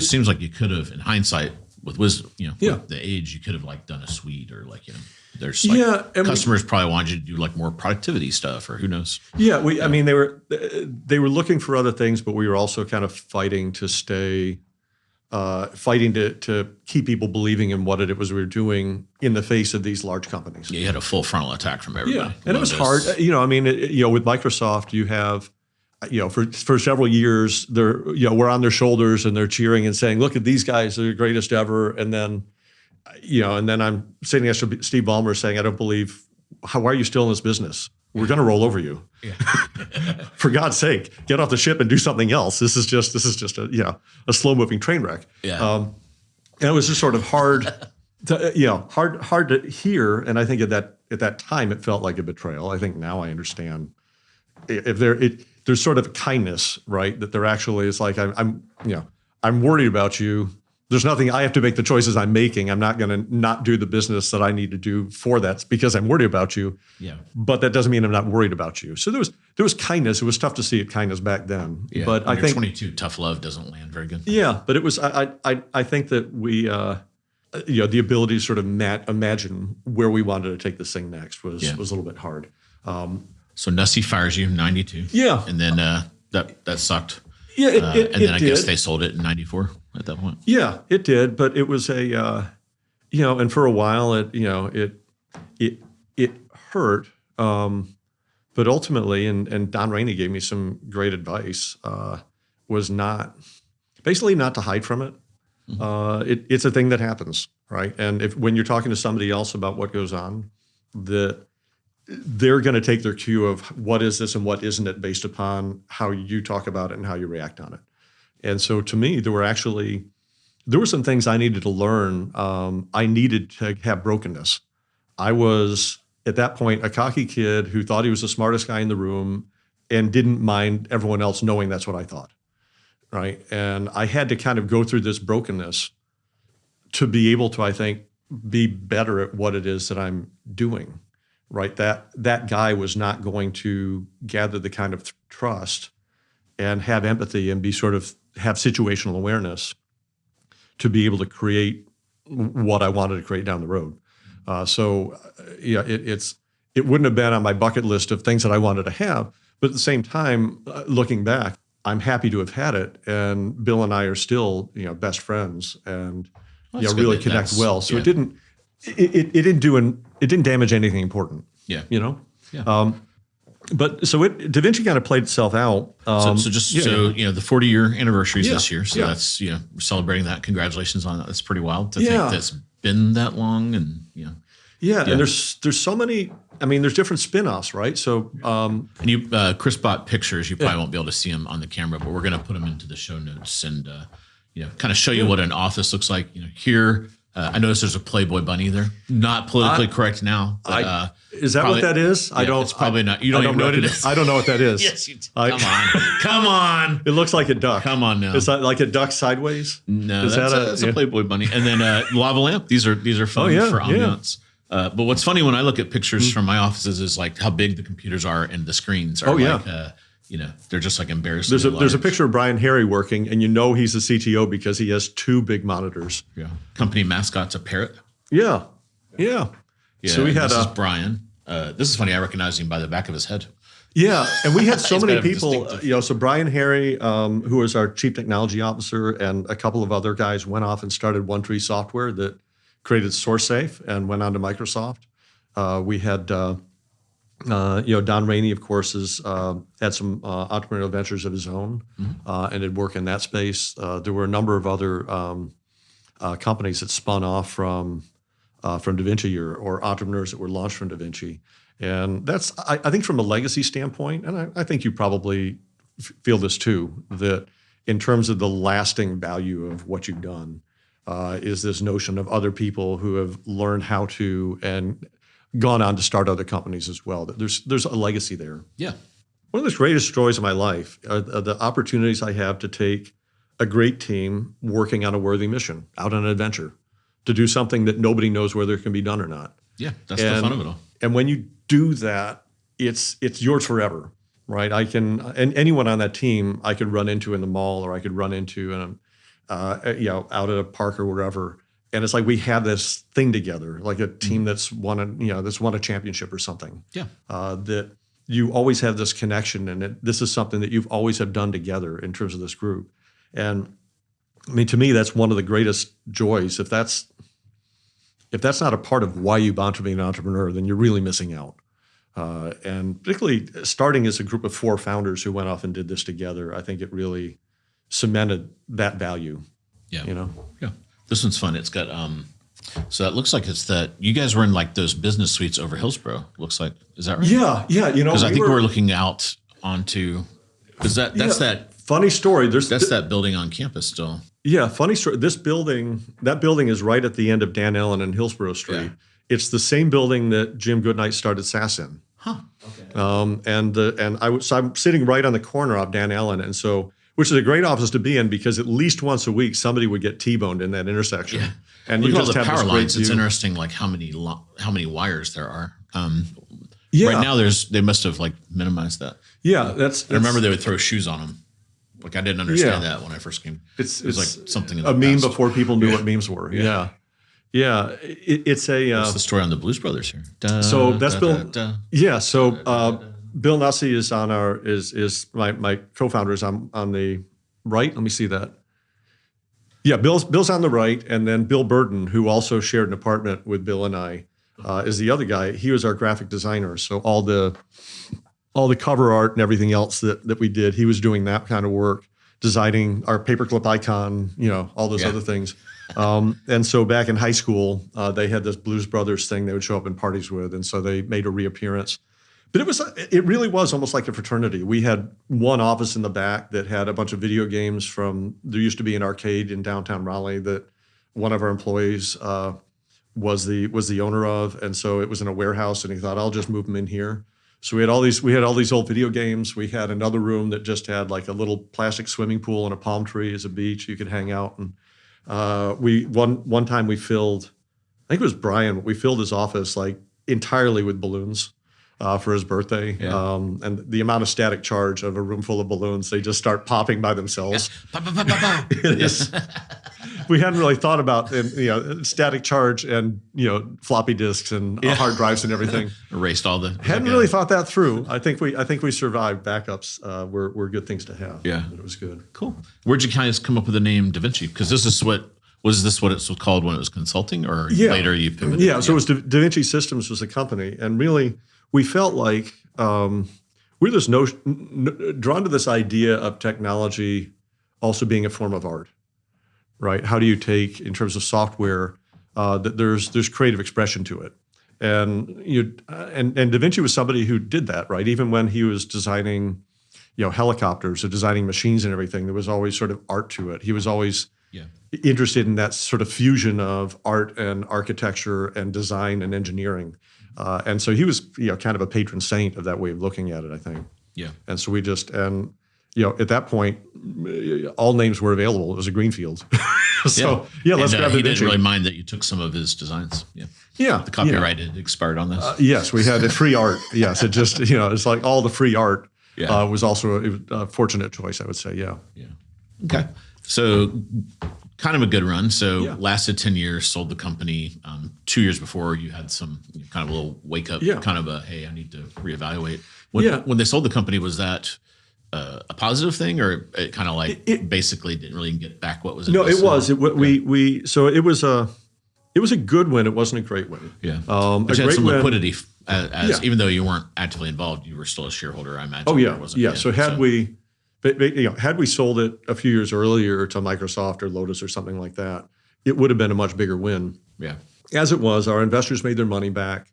seems like you could have, in hindsight, with wisdom, with the age, you could have like done a suite or like, there's like customers probably wanted you to do like more productivity stuff or who knows. Yeah. I mean, they were looking for other things, but we were also kind of fighting to stay, fighting to keep people believing in what it was we were doing in the face of these large companies. Yeah. You had a full frontal attack from everybody. Yeah. And it was hard. I mean, with Microsoft, you have, for several years, they're, we're on their shoulders and they're cheering and saying, look at these guys, they're the greatest ever. And then, and then I'm sitting next to Steve Ballmer saying, I don't believe, why are you still in this business? We're going to roll over you. Yeah. For God's sake, get off the ship and do something else. This is just a slow moving train wreck. Yeah. And it was just sort of hard hard to hear. And I think at that time, it felt like a betrayal. I think now I understand if there's sort of a kindness, right? That there actually is like, I'm worried about you. There's nothing, I have to make the choices I'm making. I'm not going to not do the business that I need to do for that because I'm worried about you. Yeah. But that doesn't mean I'm not worried about you. So there was kindness. It was tough to see kindness back then. Yeah. But when I think 22, tough love doesn't land very good. Yeah. But it was, I think that we, the ability to sort of imagine where we wanted to take this thing next was a little bit hard. So Nussie fires you in 92. Yeah. And then that sucked. Yeah. And then I guess they sold it in 94 at that point. Yeah, it did. But it was and for a while it hurt. But ultimately, and Don Rainey gave me some great advice, was not to hide from it. Mm-hmm. It's a thing that happens, right? And when you're talking to somebody else about what goes on, they're going to take their cue of what is this and what isn't it based upon how you talk about it and how you react on it. And so to me, there were some things I needed to learn. I needed to have brokenness. I was, at that point, a cocky kid who thought he was the smartest guy in the room and didn't mind everyone else knowing that's what I thought, right? And I had to kind of go through this brokenness to be able to, I think, be better at what it is that I'm doing. Right, that guy was not going to gather the kind of trust and have empathy and have situational awareness to be able to create what I wanted to create down the road. It wouldn't have been on my bucket list of things that I wanted to have, but at the same time, looking back, I'm happy to have had it. And Bill and I are still best friends and really connect well. So it didn't. It didn't damage anything important. Yeah. Yeah. But so DaVinci kind of played itself out. The 40-year anniversary is this year. So that's, we're celebrating that. Congratulations on that. That's pretty wild to think that's been that long. And and there's so many, there's different spin-offs, right? So, and you, Chris bought pictures. You probably won't be able to see them on the camera, but we're going to put them into the show notes and, kind of show you what an office looks like. Here, I noticed there's a Playboy bunny there. Not politically correct now. But, is that what that is? I don't. It's probably not. You don't even know what it is. I don't know what that is. Yes, you do. Come on. It looks like a duck. Come on now. Is that like a duck sideways? No, that's a Playboy bunny. And then lava lamp. These are fun for ambiance. But what's funny when I look at pictures from my offices is like how big the computers are and the screens are. They're just like embarrassing. There's a picture of Brian Harry working, and he's the CTO because he has two big monitors. Yeah. Company mascot's a parrot. Yeah. So we had this is Brian. This is funny. I recognize him by the back of his head. Yeah, and we had so many people. So Brian Harry, who was our chief technology officer, and a couple of other guys went off and started One Tree Software that created SourceSafe and went on to Microsoft. We had. Don Rainey, of course, had some entrepreneurial ventures of his own and did work in that space. There were a number of other companies that spun off from DaVinci or entrepreneurs that were launched from DaVinci. And that's, I think, from a legacy standpoint, and I think you probably feel this too, that in terms of the lasting value of what you've done is this notion of other people who have learned how to and gone on to start other companies as well. There's a legacy there. Yeah. One of the greatest joys of my life are the opportunities I have to take a great team working on a worthy mission, out on an adventure, to do something that nobody knows whether it can be done or not. Yeah, that's the fun of it all. And when you do that, it's yours forever, right? And anyone on that team I could run into in the mall or I could run into out at a park or wherever. And it's like we have this thing together, like a team that's won a championship or something. Yeah. That you always have this connection, and this is something that you've always have done together in terms of this group. And I mean, to me, that's one of the greatest joys. If that's not a part of why you want to be an entrepreneur, then you're really missing out. And particularly starting as a group of 4 founders who went off and did this together, I think it really cemented that value. Yeah. Yeah. This one's fun. It's got so it looks like it's that you guys were in like those business suites over Hillsborough. Looks like, is that right? Yeah. Because I think we're looking out onto. That's that funny story. That's that building on campus still. Yeah, funny story. That building is right at the end of Dan Ellen and Hillsborough Street. Yeah. It's the same building that Jim Goodnight started SaaS in. Huh. Okay. I'm sitting right on the corner of Dan Ellen, and so, which is a great office to be in because at least once a week somebody would get T-boned in that intersection. Yeah. And look you at all just the have power this great lines. It's view. interesting, like how many wires there are. Yeah. Right now, they must have like minimized that. Yeah, I remember they would throw shoes on them. Like I didn't understand that when I first came. It was like something in the meme past. before people knew what memes were. Yeah. It's a. What's the story on the Blues Brothers here? So that's Bill. Yeah. So Bill Nussey is on is my co-founder is on the right. Let me see that. Yeah, Bill's on the right, and then Bill Burden, who also shared an apartment with Bill and I, is the other guy. He was our graphic designer. So all the cover art and everything else that we did, he was doing that kind of work, designing our paperclip icon, all those other things. And so back in high school, they had this Blues Brothers thing they would show up in parties with, and so they made a reappearance. But it really was almost like a fraternity. We had one office in the back that had a bunch of video games there used to be an arcade in downtown Raleigh that one of our employees was the owner of, and so it was in a warehouse, and he thought, I'll just move them in here. So we had all these old video games. We had another room that just had like a little plastic swimming pool and a palm tree as a beach. You could hang out. And one time we filled, I think it was Brian, we filled his office like entirely with balloons for his birthday. Yeah. And the amount of static charge of a room full of balloons, they just start popping by themselves. Yes. We hadn't really thought about static charge and floppy disks and hard drives and everything. Erased all the. Hadn't really thought that through. I think we survived. Backups were good things to have. Yeah, it was good. Cool. Where'd you guys come up with the name DaVinci? Because this is what it was called when it was consulting, or later you pivoted? Yeah, so it was DaVinci Systems was the company, and really we felt like we're this drawn to this idea of technology also being a form of art. Right? How do you take, in terms of software, that there's creative expression to it, and DaVinci was somebody who did that, right? Even when he was designing, helicopters or designing machines and everything, there was always sort of art to it. He was always interested in that sort of fusion of art and architecture and design and engineering, and so he was kind of a patron saint of that way of looking at it, I think. Yeah. And so we just at that point, all names were available. It was a greenfield. Let's grab DaVinci. He didn't really mind that you took some of his designs. Yeah. The copyright had expired on this. Yes, we had the free art. Yes, it just, it's like all the free art was also a fortunate choice, I would say. Yeah. Yeah. Okay. So kind of a good run. So lasted 10 years, sold the company. 2 years before, you had some kind of a little wake up, kind of a, hey, I need to reevaluate. When they sold the company, was that a positive thing, or it kind of like basically didn't really get back what was invested? No, it was. So it was a good win. It wasn't a great win. Yeah, but you had some liquidity as even though you weren't actively involved, you were still a shareholder, I imagine. Oh yeah, So had we sold it a few years earlier to Microsoft or Lotus or something like that, it would have been a much bigger win. Yeah. As it was, our investors made their money back.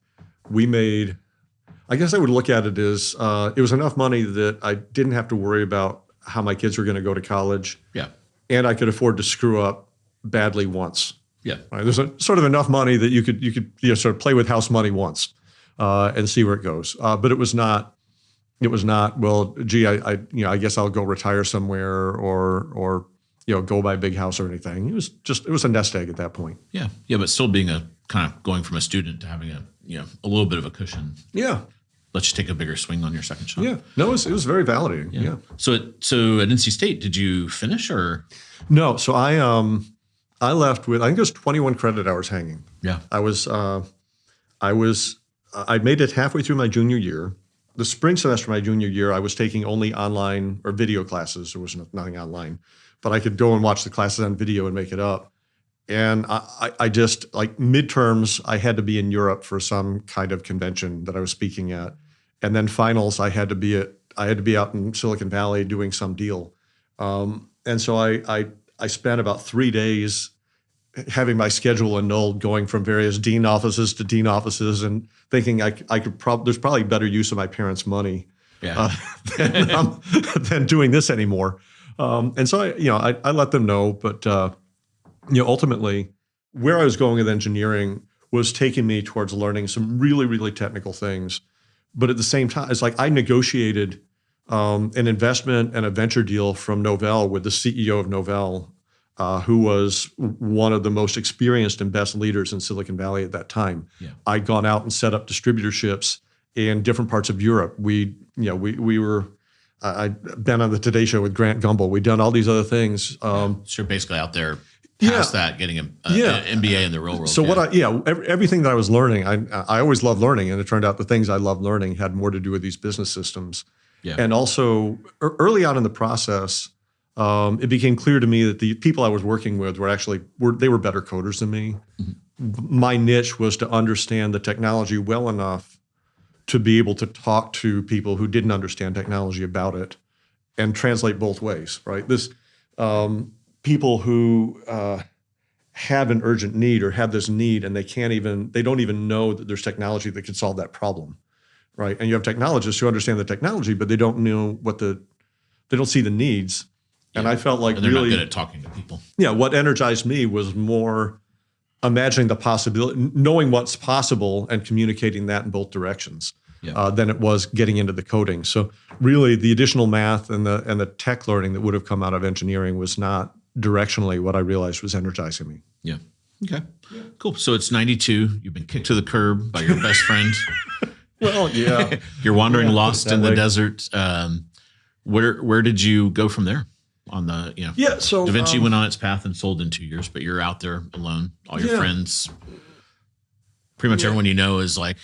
We made. I guess I would look at it as it was enough money that I didn't have to worry about how my kids were going to go to college. Yeah. And I could afford to screw up badly once. Yeah. Right? There's sort of enough money that you could sort of play with house money once and see where it goes. But it was not, well, gee, I guess I'll go retire somewhere or go buy a big house or anything. It was a nest egg at that point. Yeah. Yeah. But still being going from a student to having a little bit of a cushion. Yeah. Let you take a bigger swing on your second shot. Yeah. No, it was very validating. Yeah. So at NC State, did you finish or? No. So I I left with, I think it was 21 credit hours hanging. Yeah. I made it halfway through my junior year. The spring semester of my junior year, I was taking only online or video classes. There was nothing online, but I could go and watch the classes on video and make it up. And I just, like midterms, I had to be in Europe for some kind of convention that I was speaking at. And then finals, I had to be out in Silicon Valley doing some deal. And so I spent about 3 days having my schedule annulled, going from various dean offices to dean offices, and thinking I could there's probably better use of my parents' money than doing this anymore. And so I let them know, but ultimately where I was going with engineering was taking me towards learning some really, really technical things. But at the same time, it's like I negotiated an investment and a venture deal from Novell with the CEO of Novell, who was one of the most experienced and best leaders in Silicon Valley at that time. Yeah. I'd gone out and set up distributorships in different parts of Europe. We were, I'd been on the Today Show with Grant Gumbel. We'd done all these other things. So you're basically out there past that, getting an MBA in the real world. So everything that I was learning, I always loved learning, and it turned out the things I loved learning had more to do with these business systems. Yeah. And also early on in the process, it became clear to me that the people I was working with were better coders than me. Mm-hmm. My niche was to understand the technology well enough to be able to talk to people who didn't understand technology about it and translate both ways, right? This people who have an urgent need or have this need and they don't even know that there's technology that can solve that problem, right? And you have technologists who understand the technology, but they don't know they don't see the needs. And I felt like they're really not good at talking to people. Yeah, what energized me was more imagining the possibility, knowing what's possible and communicating that in both directions than it was getting into the coding. So really the additional math and the tech learning that would have come out of engineering was not directionally what I realized was energizing me. Yeah. Okay. Yeah. Cool. So it's 92. You've been kicked to the curb by your best friend. Well, yeah. You're wandering lost in the desert. Where did you go from there? On the, so DaVinci went on its path and sold in 2 years, but you're out there alone. All your friends, pretty much everyone you know is like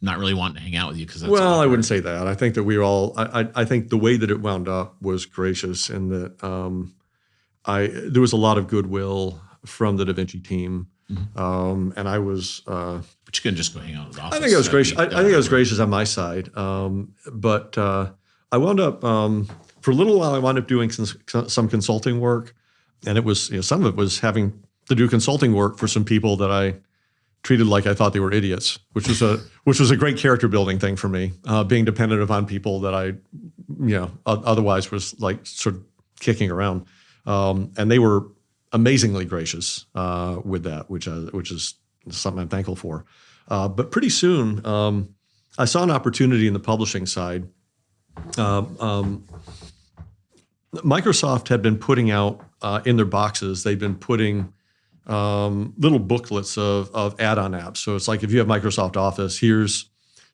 not really wanting to hang out with you because that's I wouldn't say that. I think that we were all. I think the way that it wound up was gracious in that there was a lot of goodwill from the DaVinci team, and I was. But you couldn't just go hang out at the office. I think I was gracious. I think I was gracious on my side, but I wound up. For a little while, I wound up doing some consulting work, and it was some of it was having to do consulting work for some people that I treated like I thought they were idiots, which was a great character building thing for me, being dependent upon people that I otherwise was like sort of kicking around, and they were amazingly gracious with that, which is something I'm thankful for. But pretty soon, I saw an opportunity in the publishing side. Microsoft had been putting out in their boxes, they've been putting little booklets of add-on apps. So it's like if you have Microsoft Office, here's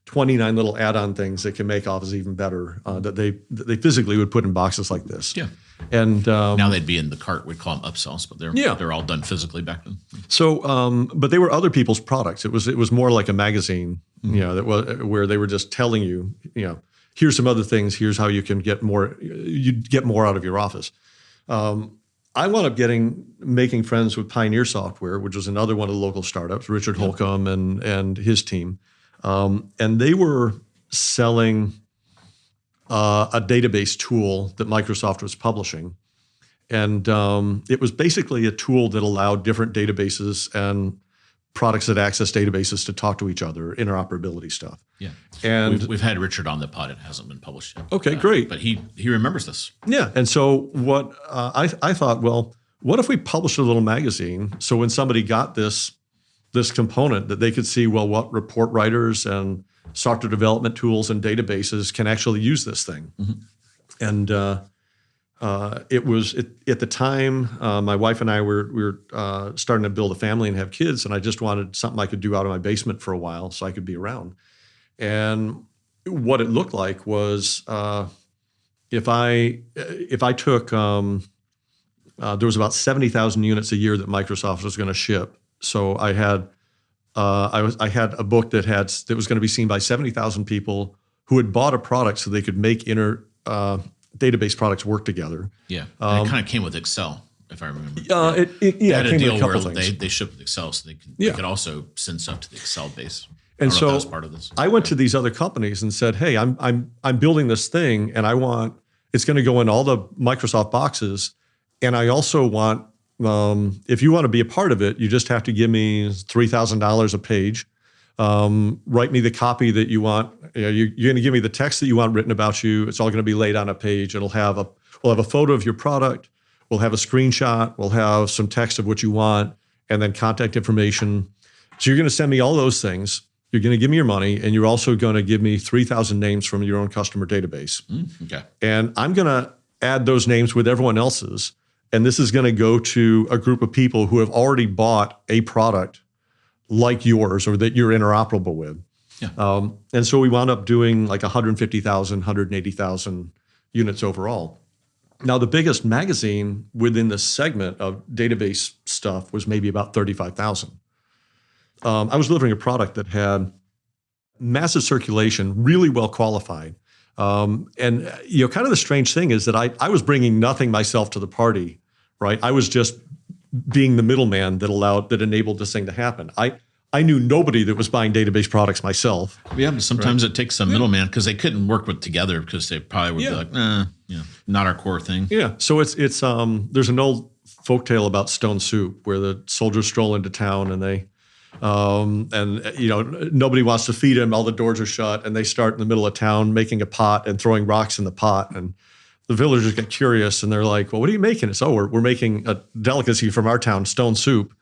29 little add-on things that can make Office even better that they physically would put in boxes like this. Yeah. And now they'd be in the cart. We'd call them upsells, but they're all done physically back then. So, but they were other people's products. It was more like a magazine, that was where they were just telling you, here's some other things. Here's how you can get more. You get more out of your Office. I wound up making friends with Pioneer Software, which was another one of the local startups, Richard Holcomb and his team, and they were selling a database tool that Microsoft was publishing, and it was basically a tool that allowed different databases and products that access databases to talk to each other, interoperability stuff. Yeah, and we've had Richard on the pod. It hasn't been published yet. Okay, great. But he remembers this. Yeah, and so what I thought, well, what if we published a little magazine so when somebody got this component that they could see, well, what report writers and software development tools and databases can actually use this thing. Mm-hmm. And it was at the time my wife and I were starting to build a family and have kids, and I just wanted something I could do out of my basement for a while so I could be around. And what it looked like was if I took there was about 70,000 units a year that Microsoft was going to ship. So I had I had a book that was going to be seen by 70,000 people who had bought a product so they could make database products work to Yeah, and it kind of came with Excel, if I remember. It had a deal where things. they shipped with Excel, so they could also send stuff to the Excel base. And so that was part of this. I went to these other companies and said, "Hey, I'm building this thing, and it's going to go in all the Microsoft boxes, and I also want if you want to be a part of it, you just have to give me $3,000 a page. Write me the copy that you want. You're going to give me the text that you want written about you. It's all going to be laid on a page. We'll have a photo of your product. We'll have a screenshot. We'll have some text of what you want, and then contact information. So you're going to send me all those things. You're going to give me your money, and you're also going to give me 3,000 names from your own customer database. Okay. And I'm going to add those names with everyone else's. And this is going to go to a group of people who have already bought a product like yours or that you're interoperable with." Yeah. And so we wound up doing like 150,000, 180,000 units overall. Now, the biggest magazine within this segment of database stuff was maybe about 35,000. I was delivering a product that had massive circulation, really well qualified. And kind of the strange thing is that I was bringing nothing myself to the party, right? I was just being the middleman that enabled this thing to happen. I knew nobody that was buying database products myself. Yeah, but sometimes it takes some middleman because they couldn't work together because they probably would be like, not our core thing. Yeah. So it's there's an old folktale about stone soup where the soldiers stroll into town and they nobody wants to feed him. All the doors are shut, and they start in the middle of town making a pot and throwing rocks in the pot. And the villagers get curious, and they're like, "Well, what are you making?" It's, "Oh, we're making a delicacy from our town, stone soup."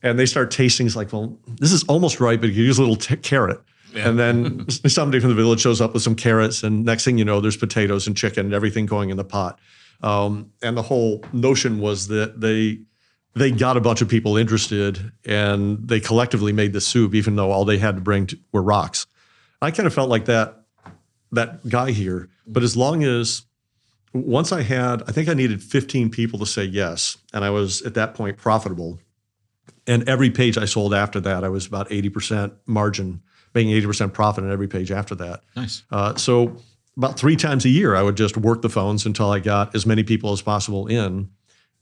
And they start tasting. It's like, "Well, this is almost right, but you use a little carrot." Yeah. And then somebody from the village shows up with some carrots, and next thing you know, there's potatoes and chicken and everything going in the pot. And the whole notion was that they got a bunch of people interested, and they collectively made the soup, even though all they had to bring were rocks. I kind of felt like that guy here. But as long as once I think I needed 15 people to say yes, and I was at that point profitable. And every page I sold after that, I was about 80% margin, making 80% profit on every page after that. Nice. So about 3 times a year, I would just work the phones until I got as many people as possible in.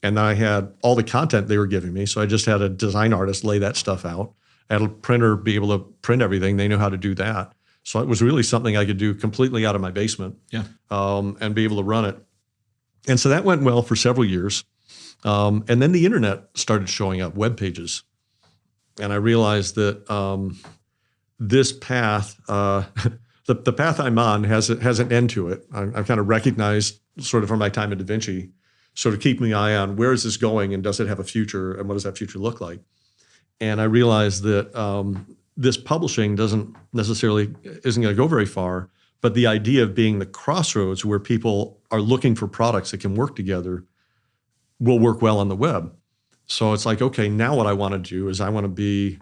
And then I had all the content they were giving me. So I just had a design artist lay that stuff out. I had a printer be able to print everything. They knew how to do that. So it was really something I could do completely out of my basement. Yeah. And be able to run it. And so that went well for several years. And then the internet started showing up, web pages. And I realized that this path, the path I'm on has an end to it. I've kind of recognized sort of from my time at DaVinci, sort of keeping an eye on where is this going and does it have a future and what does that future look like? And I realized that this publishing isn't going to go very far, but the idea of being the crossroads where people are looking for products that can work together will work well on the web. So it's like, okay, now what I want to do is I want to be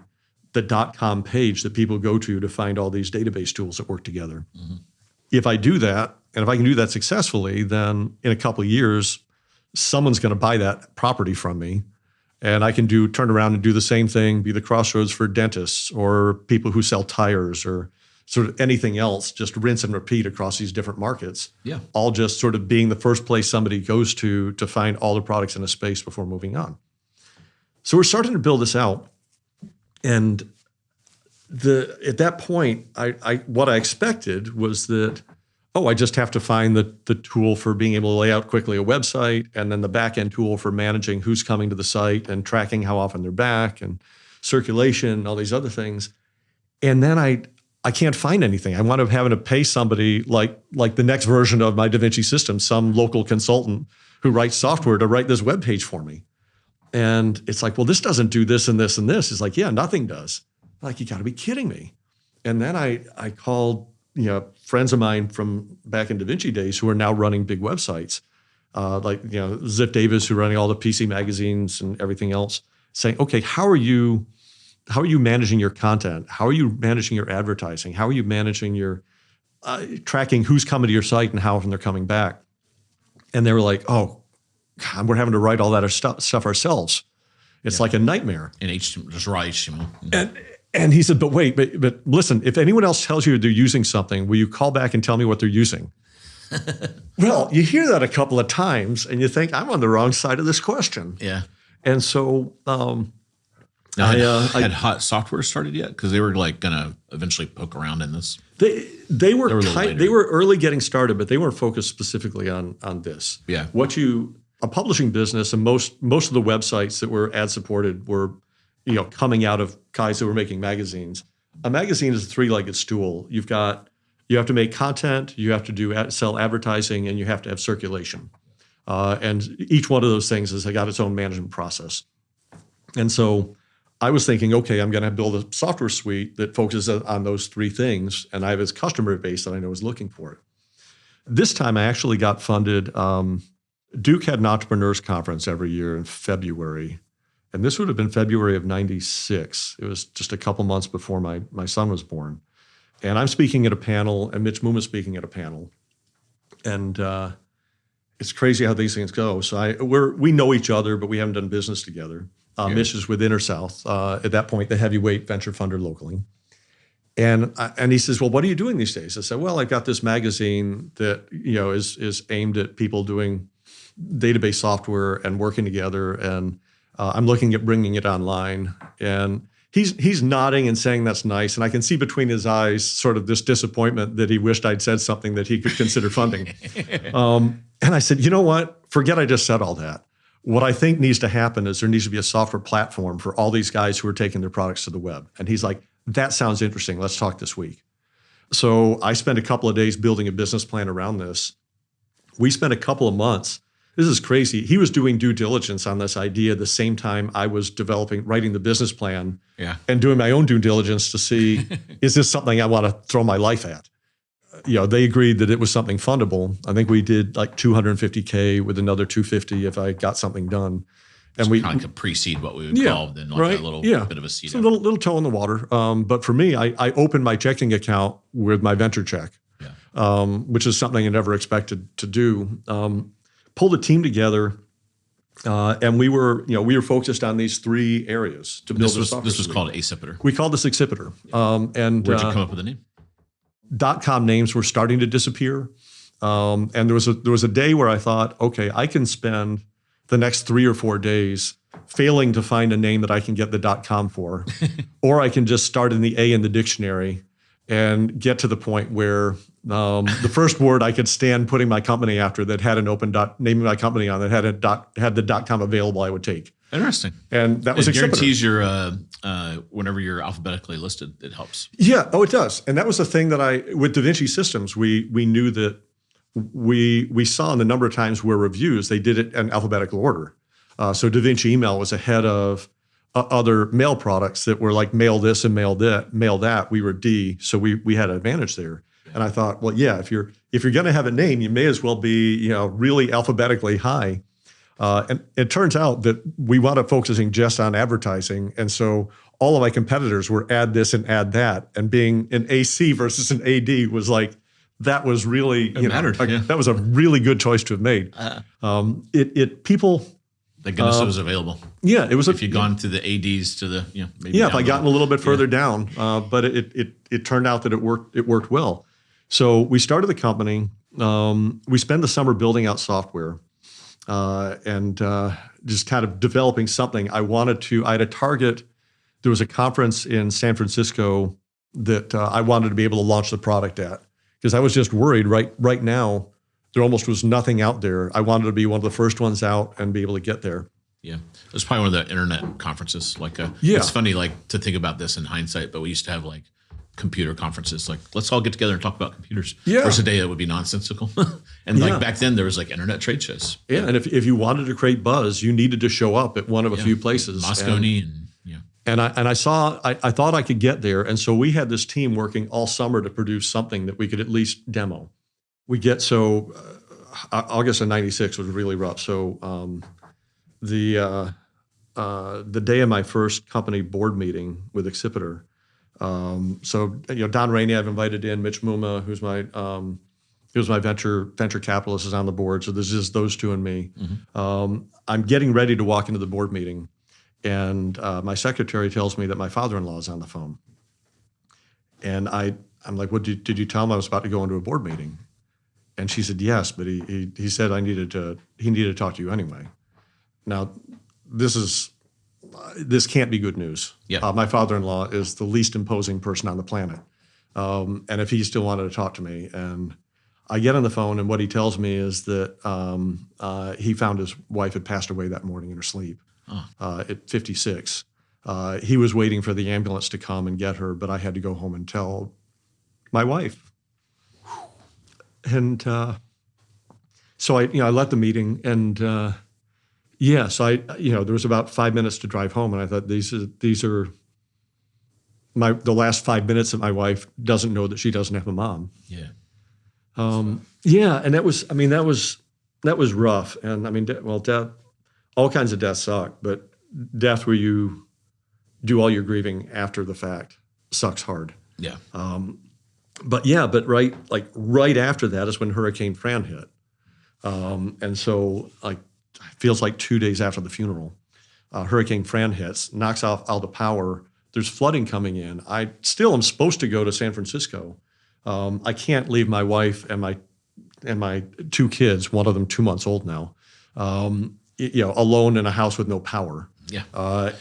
the .com page that people go to find all these database tools that work together. Mm-hmm. If I do that, and if I can do that successfully, then in a couple of years, someone's going to buy that property from me, and I can turn around and do the same thing, be the crossroads for dentists or people who sell tires or sort of anything else, just rinse and repeat across these different markets. Yeah. All just sort of being the first place somebody goes to find all the products in a space before moving on. So we're starting to build this out. And at that point, what I expected was that, I just have to find the tool for being able to lay out quickly a website, and then the back-end tool for managing who's coming to the site and tracking how often they're back and circulation and all these other things. And then I can't find anything. I wound up having to pay somebody like the next version of my DaVinci Systems, some local consultant who writes software to write this web page for me. And it's like, well, this doesn't do this and this and this. It's like, yeah, nothing does. I'm like, you got to be kidding me. And then I called friends of mine from back in DaVinci days who are now running big websites, Zip Davis, who are running all the PC magazines and everything else, saying, okay, how are you managing your content? How are you managing your advertising? How are you managing your tracking who's coming to your site and how often they're coming back? And they were like, oh, God, we're having to write all that stuff ourselves. It's like a nightmare. In HTML, just raw HTML. And he said, but wait, but listen, if anyone else tells you they're using something, will you call back and tell me what they're using? Well, you hear that a couple of times and you think, I'm on the wrong side of this question. Yeah. And so Now, had hot software started yet? Because they were like going to eventually poke around in this. They were early getting started, but they weren't focused specifically on this. Yeah. A publishing business, and most of the websites that were ad supported were, coming out of guys that were making magazines. A magazine is a three-legged stool. You have to make content, you have to sell advertising, and you have to have circulation. And each one of those things has got its own management process. And so I was thinking, okay, I'm going to build a software suite that focuses on those three things, and I have this customer base that I know is looking for it. This time I actually got funded. Duke had an entrepreneurs conference every year in February, and this would have been February of '96. It was just a couple months before my son was born. And I'm speaking at a panel, and Mitch Muma's speaking at a panel. And it's crazy how these things go. So we know each other, but we haven't done business together. Mitch is with InterSouth, at that point, the heavyweight venture funder locally. And he says, well, what are you doing these days? I said, well, I've got this magazine that is aimed at people doing database software and working together, and I'm looking at bringing it online. And he's nodding and saying that's nice, and I can see between his eyes sort of this disappointment that he wished I'd said something that he could consider funding. And I said, you know what? Forget I just said all that. What I think needs to happen is there needs to be a software platform for all these guys who are taking their products to the web. And he's like, that sounds interesting. Let's talk this week. So I spent a couple of days building a business plan around this. We spent a couple of months. This is crazy. He was doing due diligence on this idea the same time I was writing the business plan and doing my own due diligence to see, is this something I want to throw my life at? They agreed that it was something fundable. I think we did like $250K with another $250 if I got something done. And so we kind of could precede what we would call then like a little bit of a seed. It's a little toe in the water. But for me, I opened my checking account with my venture check, which is something I never expected to do. Pulled a team together, and we were focused on these three areas to build this software. This was called Accipiter. We called this Accipiter. And where'd you come up with the name? .com names were starting to disappear, and there was a day where I thought, okay, I can spend the next 3 or 4 days failing to find a name that I can get the .com for, or I can just start in the A in the dictionary and get to the point where the first word I could stand putting my company after that had an open naming my company on that had the .com available, I would take. Interesting. And that was It guarantees your whenever you're alphabetically listed, it helps. Yeah. Oh, it does. And that was the thing that with DaVinci Systems, we knew that we saw in the number of times where reviews, they did it in alphabetical order. So DaVinci Email was ahead of other mail products that were like mail this and mail that. We were D, so we had an advantage there. And I thought, well, yeah, if you're going to have a name, you may as well be really alphabetically high. And it turns out that we wound up focusing just on advertising, and so all of my competitors were add this and add that, and being an AC versus an AD was like that was really that was a really good choice to have made. People. Thank goodness it was available. Yeah, it was. If you'd gone to the ADs to the maybe if I gotten a little bit further down, but it turned out that it worked well. So we started the company. We spent the summer building out software, and just kind of developing something. I had a target. There was a conference in San Francisco that I wanted to be able to launch the product at, because I was just worried. Right now, there almost was nothing out there. I wanted to be one of the first ones out and be able to get there. Yeah, it was probably one of the internet conferences. It's funny to think about this in hindsight, but we used to have computer conferences. Let's all get together and talk about computers. Yeah. First day that would be nonsensical. And back then there was internet trade shows. Yeah. And if you wanted to create buzz, you needed to show up at one of a few places. Moscone and I thought I could get there. And so we had this team working all summer to produce something that we could at least demo. August of '96 was really rough. So the day of my first company board meeting with Accipiter, Don Rainey I've invited in, Mitch Muma, who's my It was my venture capitalist is on the board. So there's just those two and me. I'm getting ready to walk into the board meeting, and my secretary tells me that my father-in-law is on the phone. And I'm like, "What did you tell him I was about to go into a board meeting?" And she said, "Yes, but he said he needed to talk to you anyway." Now, this can't be good news. Yeah. My father-in-law is the least imposing person on the planet. And if he still wanted to talk to me, and I get on the phone, and what he tells me is that he found his wife had passed away that morning in her sleep at 56. He was waiting for the ambulance to come and get her, but I had to go home and tell my wife. And so I left the meeting, and so there was about 5 minutes to drive home, and I thought these are the last 5 minutes that my wife doesn't know that she doesn't have a mom. Yeah. And that was rough. And death, all kinds of deaths suck, but death where you do all your grieving after the fact sucks hard. Yeah. But right after that is when Hurricane Fran hit. And so it feels like 2 days after the funeral, Hurricane Fran hits, knocks off all the power. There's flooding coming in. I still am supposed to go to San Francisco. I can't leave my wife and my two kids, one of them 2 months old now, alone in a house with no power. Yeah.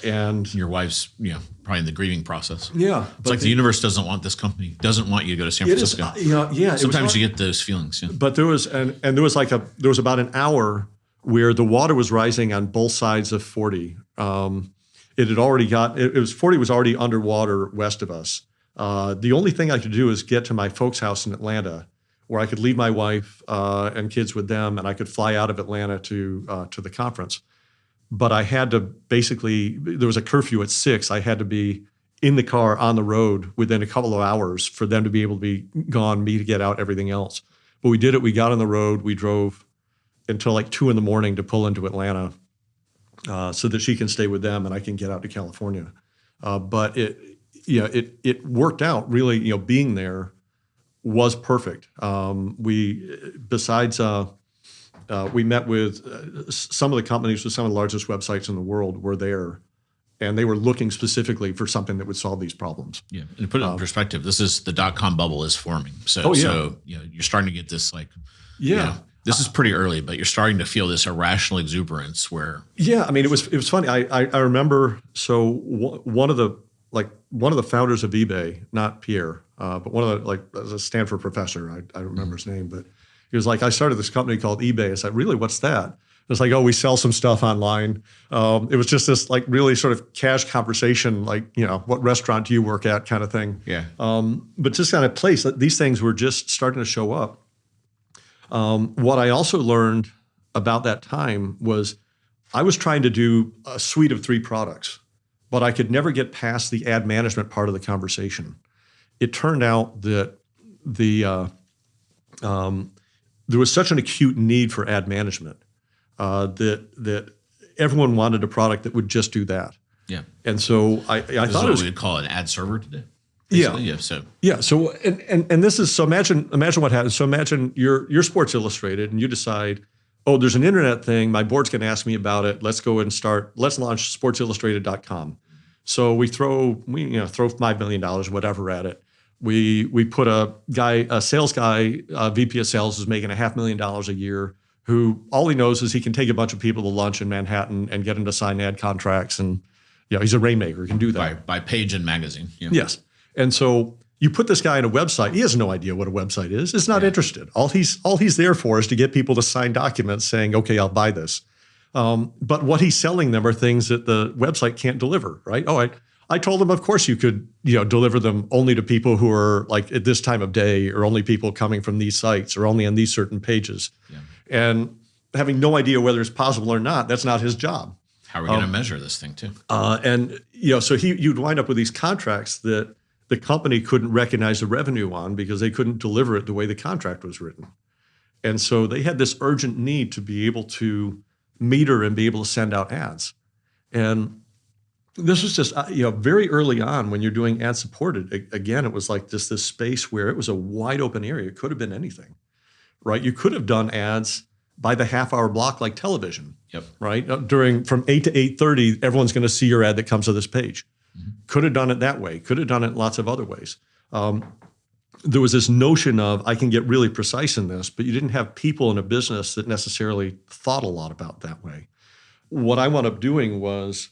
And your wife's, probably in the grieving process. Yeah. It's like the universe doesn't want this company, doesn't want you to go to San Francisco. Sometimes you get those feelings. Yeah. But there was about an hour where the water was rising on both sides of 40. It had already 40 was already underwater west of us. The only thing I could do is get to my folks' house in Atlanta, where I could leave my wife and kids with them, and I could fly out of Atlanta to the conference. But I had to there was a curfew at 6. I had to be in the car on the road within a couple of hours for them to be able to be gone, me to get out, everything else. But we did it. We got on the road. We drove until like 2 a.m. to pull into Atlanta so that she can stay with them and I can get out to California. But it worked out really. Being there was perfect. We met with some of the companies with some of the largest websites in the world were there, and they were looking specifically for something that would solve these problems. Yeah, and to put it in perspective, this is the .com bubble is forming. So you're starting to get this this is pretty early, but you're starting to feel this irrational exuberance where. Yeah, I mean, it was funny. I remember. So one of the founders of eBay, not Pierre, but one of the a Stanford professor. I don't remember his name, but he was like, I started this company called eBay. I said, really, what's that? It's like, oh, we sell some stuff online. It was just this really sort of cash conversation, what restaurant do you work at kind of thing. Yeah. But just kind of place, these things were just starting to show up. What I also learned about that time was I was trying to do a suite of 3 products, but I could never get past the ad management part of the conversation. It turned out that there was such an acute need for ad management that everyone wanted a product that would just do that. Yeah. And so I thought what we'd call an ad server today. Basically. Yeah. So and this is, so imagine what happens. So imagine you're Sports Illustrated and you decide, oh, there's an internet thing. My board's going to ask me about it. Let's go and let's launch sportsillustrated.com. So we throw $5 million, whatever at it. We put a sales guy, VP of sales who's making $500,000 a year, who all he knows is he can take a bunch of people to lunch in Manhattan and get them to sign ad contracts. And he's a rainmaker, he can do that. By page and magazine. Yeah. Yes. And so you put this guy on a website. He has no idea what a website is. He's not interested. All he's there for is to get people to sign documents saying, okay, I'll buy this. But what he's selling them are things that the website can't deliver, right? Oh, I told them, of course you could, deliver them only to people who are at this time of day, or only people coming from these sites, or only on these certain pages. Yeah. And having no idea whether it's possible or not, that's not his job. How are we going to measure this thing too? So you'd wind up with these contracts that the company couldn't recognize the revenue on because they couldn't deliver it the way the contract was written. And so they had this urgent need to be able to meter and be able to send out ads. And this was just, very early on when you're doing ad supported, again, it was like this space where it was a wide open area. It could have been anything. right? You could have done ads by the half-hour block like television, Yep. right? From 8 to 8:30, everyone's going to see your ad that comes to this page. Could have done it that way. Could have done it lots of other ways. There was this notion of I can get really precise in this, but you didn't have people in a business that necessarily thought a lot about that way. What I wound up doing was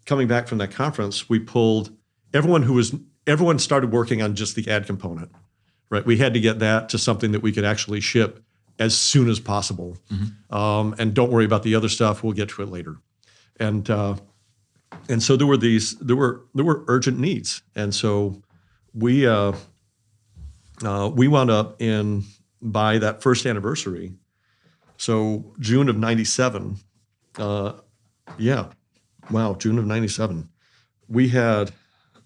coming back from that conference, we pulled everyone started working on just the ad component, right? We had to get that to something that we could actually ship as soon as possible. And don't worry about the other stuff. We'll get to it later. And so there were urgent needs. And so we wound up by that first anniversary. So June of 97, June of 97, we had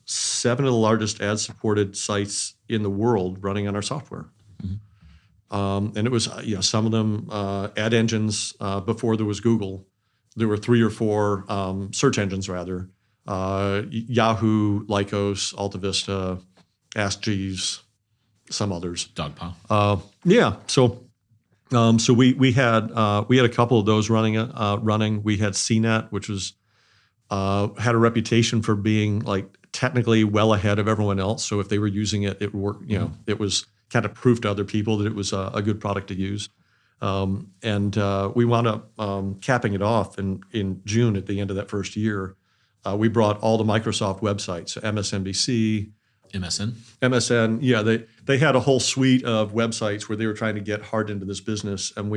7 of the largest ad-supported sites in the world running on our software. And it was, some of them ad engines before there was Google. There were 3 or 4 search engines, rather. Yahoo, Lycos, AltaVista, Ask Jeeves, some others. Dogpile. So we had a couple of those running. We had CNET, which was had a reputation for being like technically well ahead of everyone else. So if they were using it, it worked. It was kind of proof to other people that it was a good product to use. And we wound up capping it off in June at the end of that first year. We brought all the Microsoft websites, so MSNBC, MSN. They had a whole suite of websites where they were trying to get hard into this business, and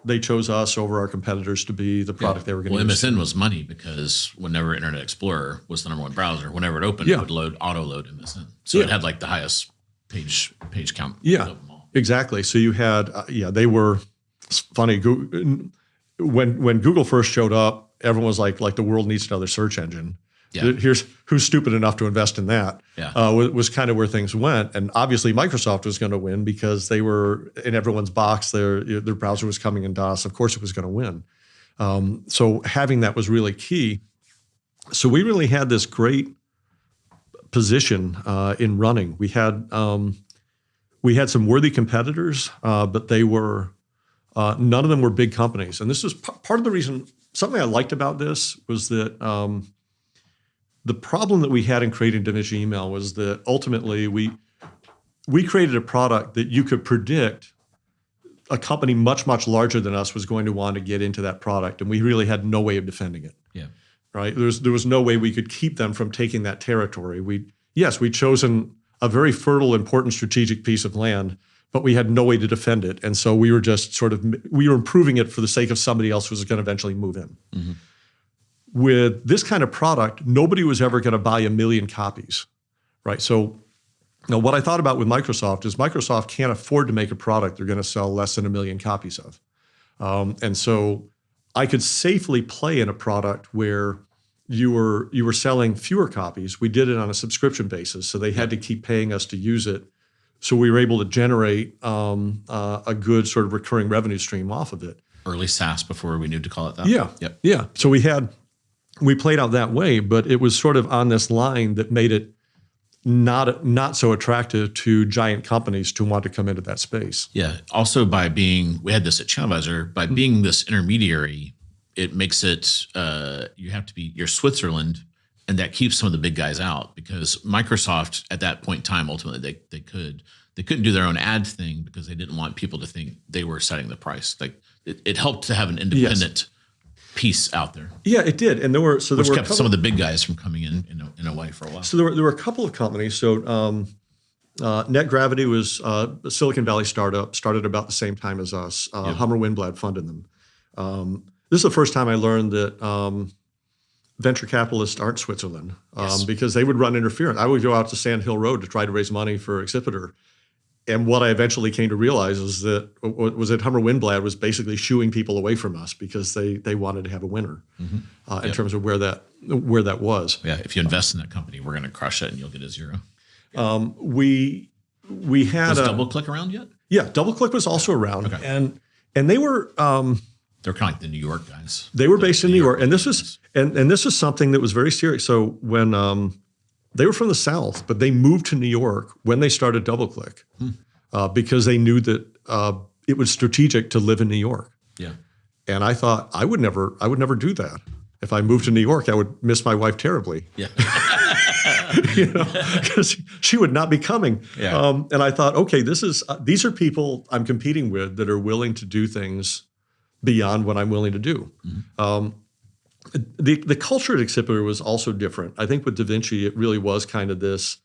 they chose us over our competitors to be the product they were going to use. MSN was money because whenever Internet Explorer was the number one browser, whenever it opened, it would auto-load MSN. So it had like the highest page count. Yeah, of them all. Exactly. So you had, they were, it's funny, when Google first showed up, everyone was like the world needs another search engine. Yeah. Here's who's stupid enough to invest in that. Yeah. Was kind of where things went. And obviously Microsoft was going to win because they were in everyone's box. Their browser was coming in DOS. Of course it was going to win. So having that was really key. So we really had this great position in running. We had some worthy competitors, but they were none of them were big companies. And this was part of the reason. Something I liked about this was that the problem that we had in creating DaVinci Email was that ultimately we created a product that you could predict a company much, much larger than us was going to want to get into that product, and we really had no way of defending it. Yeah. Right? There was no way we could keep them from taking that territory. We'd chosen a very fertile, important strategic piece of land, but we had no way to defend it. And so we were just we were improving it for the sake of somebody else who was going to eventually move in. Mm-hmm. With this kind of product, nobody was ever going to buy 1 million copies, right? So now what I thought about with Microsoft is Microsoft can't afford to make a product they're going to sell less than 1 million copies of. And so I could safely play in a product where you were selling fewer copies. We did it on a subscription basis, so they had to keep paying us to use it. So we were able to generate a good sort of recurring revenue stream off of it. Early SaaS before we knew to call it that. Yeah. Yep. Yeah. So we played out that way, but it was sort of on this line that made it not so attractive to giant companies to want to come into that space. Yeah. Also we had this at ChannelAdvisor, by being this intermediary, it makes it, you're Switzerland, and that keeps some of the big guys out, because Microsoft at that point in time, ultimately they couldn't do their own ad thing because they didn't want people to think they were setting the price. Like it helped to have an independent piece out there. Yeah, it did. And which kept some of the big guys from coming in a way for a while. So there were a couple of companies. So NetGravity was a Silicon Valley startup, started about the same time as us. Hummer Winblad funded them. This is the first time I learned that venture capitalists aren't Switzerland, because they would run interference. I would go out to Sand Hill Road to try to raise money for Accipiter. And what I eventually came to realize is that Hummer Winblad was basically shooing people away from us because they wanted to have a winner in terms of where that was. Yeah, if you invest in that company, we're going to crush it and you'll get a zero. We had was DoubleClick around yet? Yeah, DoubleClick was also around, and they were. They're kind of like the New York guys. They were based in New York, and this was something that was very serious. So when they were from the South, but they moved to New York when they started DoubleClick, because they knew that it was strategic to live in New York. Yeah. And I thought I would never do that. If I moved to New York, I would miss my wife terribly. Yeah. Because she would not be coming. Yeah. And I thought, okay, these are people I'm competing with that are willing to do things beyond what I'm willing to do. Mm-hmm. The culture at Accipiter was also different. I think with DaVinci, it really was kind of this.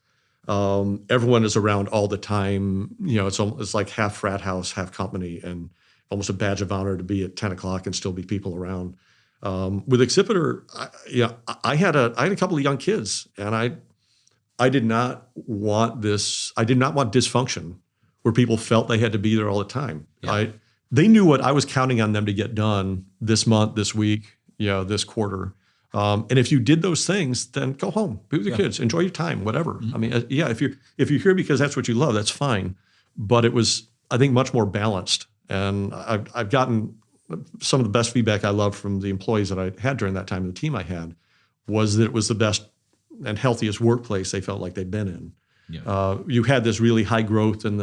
Everyone is around all the time. It's like half frat house, half company, and almost a badge of honor to be at 10 o'clock and still be people around. With Accipiter, I had a couple of young kids, and I did not want this. I did not want dysfunction where people felt they had to be there all the time. Yeah. They knew what I was counting on them to get done this month, this week, this quarter. And if you did those things, then go home, be with your kids, enjoy your time, whatever. Mm-hmm. I mean, if you're here because that's what you love, that's fine. But it was, I think, much more balanced. And I've gotten some of the best feedback I loved from the employees that I had during that time, the team I had, was that it was the best and healthiest workplace they felt like they'd been in. Yeah. You had this really high growth and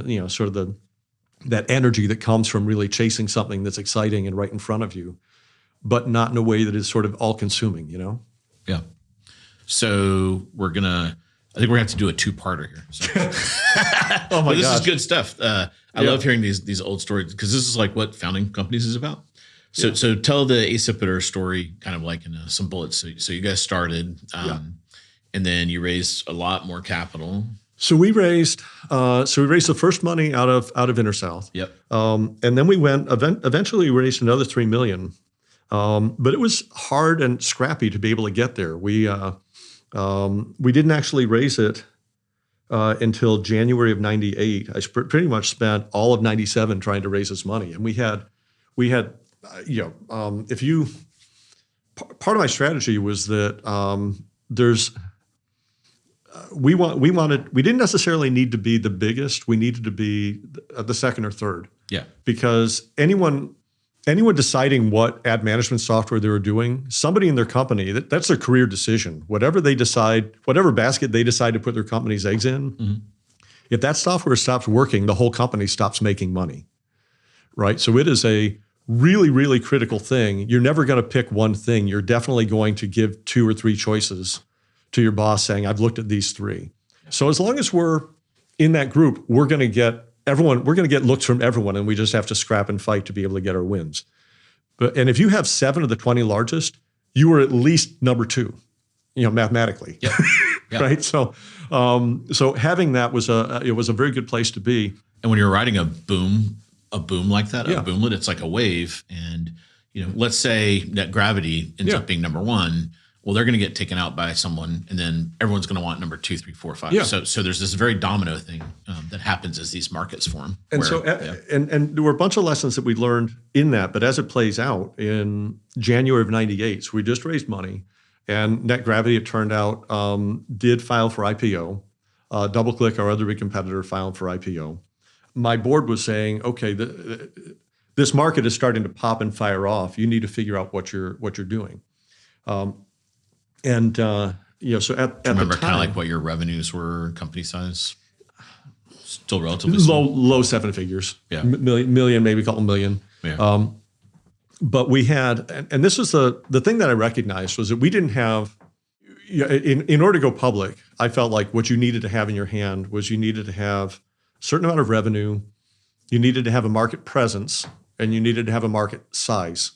that energy that comes from really chasing something that's exciting and right in front of you, but not in a way that is sort of all-consuming, Yeah. So I think we're going to have to do a two-parter here. So. Oh my This gosh. is good stuff. I love hearing these old stories because this is like what founding companies is about. So tell the Accipiter story kind of like in some bullets. So you guys started, and then you raised a lot more capital. So we raised the first money out of InterSouth. Yep. And then we eventually we raised another $3 million. But it was hard and scrappy to be able to get there. We didn't actually raise it until January of '98. I pretty much spent all of '97 trying to raise this money, and we had part of my strategy was that we didn't necessarily need to be the biggest. We needed to be the second or third. Yeah. Because anyone deciding what ad management software they were doing, somebody in their company, that's their career decision. Whatever they decide, whatever basket they decide to put their company's eggs in, mm-hmm. if that software stops working, the whole company stops making money, right? So it is a really, really critical thing. You're never going to pick one thing. You're definitely going to give 2 or 3 choices to your boss saying, I've looked at these 3. So as long as we're in that group, we're going to get looks from everyone, and we just have to scrap and fight to be able to get our wins. And if you have 7 of the 20 largest, you are at least number 2, mathematically. Yep. Yep. Right? So having that was a very good place to be. And when you're riding a boom like that, a boomlet, it's like a wave. And let's say net gravity ends up being number 1. Well, they're going to get taken out by someone, and then everyone's going to want number 2, 3, 4, 5. Yeah. So there's this very domino thing that happens as these markets form. And and there were a bunch of lessons that we learned in that. But as it plays out in January of '98, so we just raised money, and Net Gravity, it turned out, did file for IPO. DoubleClick, our other big competitor, filed for IPO. My board was saying, okay, this market is starting to pop and fire off. You need to figure out what you're doing. So at the time, remember kind of like what your revenues were, company size? Still relatively low 7 figures. Yeah, million, maybe a couple million. Yeah. But we had, and this was the thing that I recognized was that we didn't have. In order to go public, I felt like what you needed to have in your hand was you needed to have a certain amount of revenue, you needed to have a market presence, and you needed to have a market size,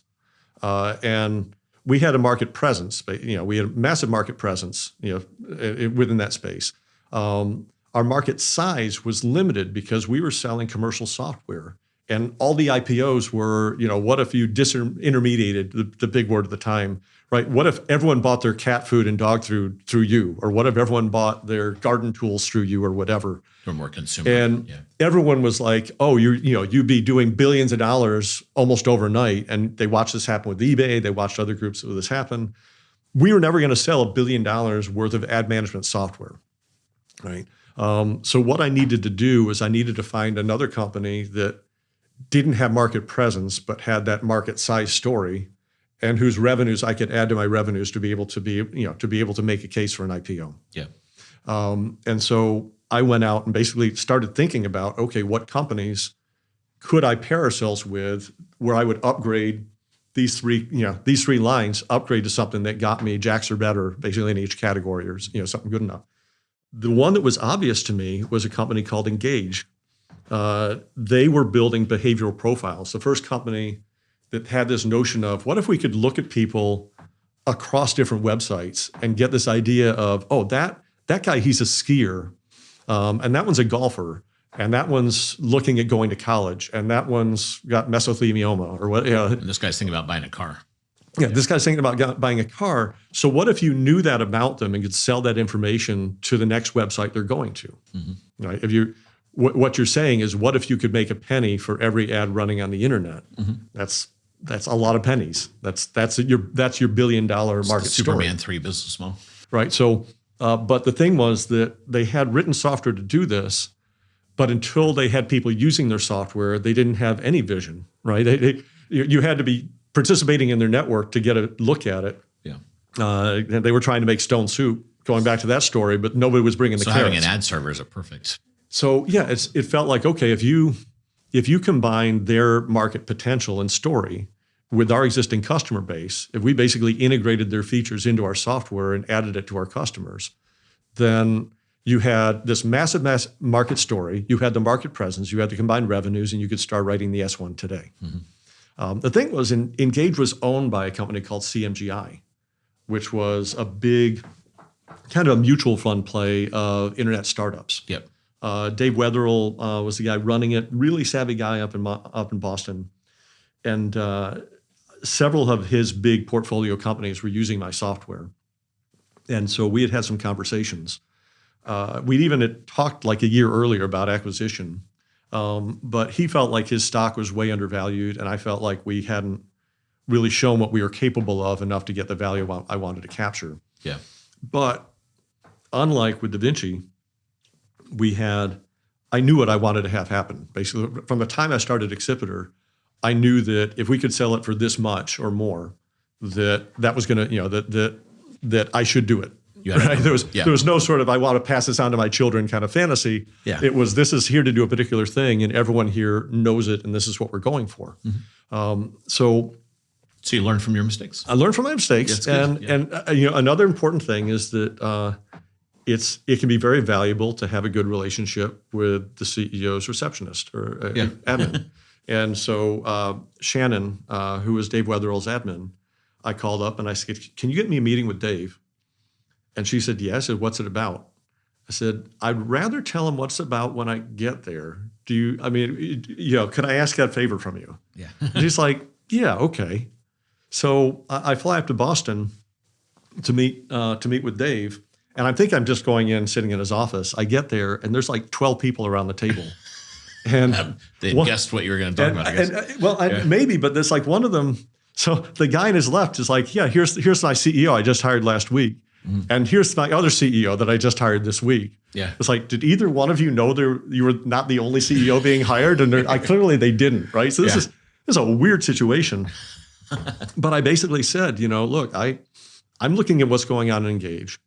and we had a market presence, but we had a massive market presence, within that space. Our market size was limited because we were selling commercial software, and all the IPOs were, what if you disintermediated the big word at the time, right? What if everyone bought their cat food and dog food through you, or what if everyone bought their garden tools through you, or whatever? Or more consumer. And everyone was like, "Oh, you'd be doing billions of dollars almost overnight." And they watched this happen with eBay. They watched other groups with this happen. We were never going to sell $1 billion worth of ad management software, right? So what I needed to do was I needed to find another company that didn't have market presence but had that market size story, and whose revenues I could add to my revenues to be able to make a case for an IPO. Yeah. And so I went out and basically started thinking about, okay, what companies could I pair ourselves with where I would upgrade these three lines, upgrade to something that got me jacks or better, basically in each category, or something good enough. The one that was obvious to me was a company called Engage. They were building behavioral profiles. The first company that had this notion of, what if we could look at people across different websites and get this idea of, oh, that guy, he's a skier, and that one's a golfer, and that one's looking at going to college, and that one's got mesothelioma, or what? And this guy's thinking about buying a car. Yeah, this guy's thinking about buying a car. So what if you knew that about them and could sell that information to the next website they're going to? Mm-hmm. Right? What you're saying is, what if you could make a penny for every ad running on the internet? Mm-hmm. That's a lot of pennies. That's your $1 billion market Superman story. 3 business model. Right. So, but the thing was that they had written software to do this, but until they had people using their software, they didn't have any vision. Right. You had to be participating in their network to get a look at it. Yeah. And they were trying to make stone soup, going back to that story, but nobody was bringing the carrots. So having an ad server is a perfect. So yeah, it felt like, okay, if you combine their market potential and story with our existing customer base, if we basically integrated their features into our software and added it to our customers, then you had this massive market story, you had the market presence, you had the combined revenues, and you could start writing the S1 today. Mm-hmm. The thing was, Engage was owned by a company called CMGI, which was a big kind of a mutual fund play of internet startups. Yep. Dave Wetherill was the guy running it, really savvy guy up in Boston. And several of his big portfolio companies were using my software. And so we had some conversations. We'd even had talked like a year earlier about acquisition, but he felt like his stock was way undervalued, and I felt like we hadn't really shown what we were capable of enough to get the value I wanted to capture. Yeah. But unlike with DaVinci, I knew what I wanted to have happen. Basically, from the time I started Accipiter, I knew that if we could sell it for this much or more, that was going to, that I should do it. Right? There was no sort of, I want to pass this on to my children kind of fantasy. Yeah. It was, this is here to do a particular thing, and everyone here knows it, and this is what we're going for. Mm-hmm. So you learn from your mistakes. I learned from my mistakes, and another important thing is that it can be very valuable to have a good relationship with the CEO's receptionist or admin. And so Shannon, who was Dave Wetherill's admin, I called up and I said, "Can you get me a meeting with Dave?" And she said, "Yes." I said, "What's it about?" I said, "I'd rather tell him what's about when I get there. Could I ask that favor from you?" Yeah. And he's like, "Yeah, okay." So I fly up to Boston to meet with Dave. And I think I'm just going in, sitting in his office. I get there, and there's like 12 people around the table. And they guessed what you were going to talk about, I guess. Maybe, but there's like one of them. So the guy on his left is like, "Yeah, here's my CEO I just hired last week. Mm-hmm. And here's my other CEO that I just hired this week." Yeah. It's like, did either one of you know you were not the only CEO being hired? And clearly they didn't, right? So this is a weird situation. But I basically said, look, I'm looking at what's going on in Engage.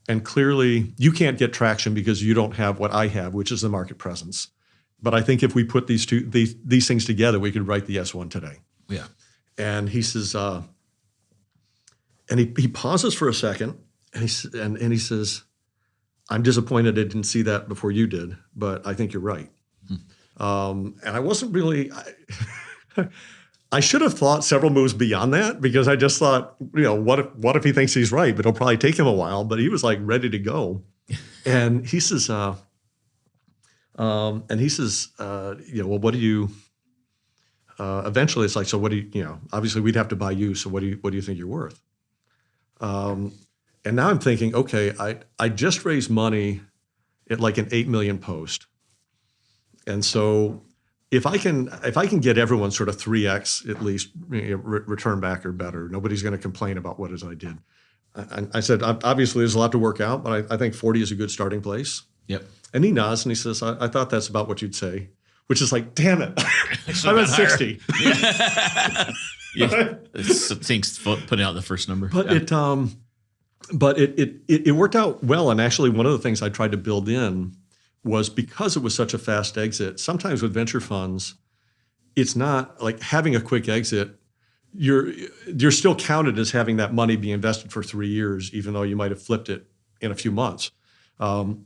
And clearly, you can't get traction because you don't have what I have, which is the market presence. But I think if we put these things together, we could write the S1 today. Yeah. And he says, and he pauses for a second, and he says, "I'm disappointed I didn't see that before you did, but I think you're right." And I wasn't really. I should have thought several moves beyond that, because I just thought, what if he thinks he's right? But it'll probably take him a while. But he was like ready to go, and he says, well, what do you? Eventually, it's like, so what do you? Obviously, we'd have to buy you. So what do you think you're worth? And now I'm thinking, okay, I just raised money at like an 8 million post, and so. If I can get everyone sort of 3x at least return back or better, nobody's going to complain about what it is I did. I said, obviously there's a lot to work out, but I think 40 is a good starting place. Yep. And he nods and he says, I thought that's about what you'd say, which is like, damn it, I'm at 60. It stinks putting out the first number. But it worked out well. And actually, one of the things I tried to build in was, because it was such a fast exit, sometimes with venture funds, it's not like having a quick exit. You're still counted as having that money be invested for 3 years, even though you might have flipped it in a few months. And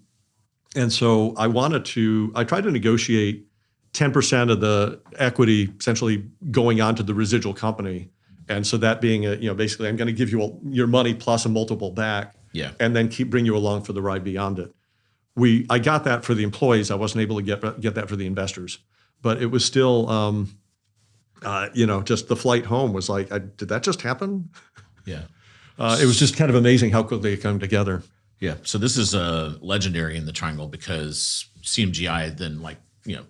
so I tried to negotiate 10% of the equity essentially going on to the residual company. And so that being basically I'm going to give you your money plus a multiple back, and then bring you along for the ride beyond it. I got that for the employees. I wasn't able to get that for the investors, but it was still, just the flight home was like, did that just happen? Yeah. It was just kind of amazing how quickly it came together. Yeah. So this is legendary in the triangle because CMGI then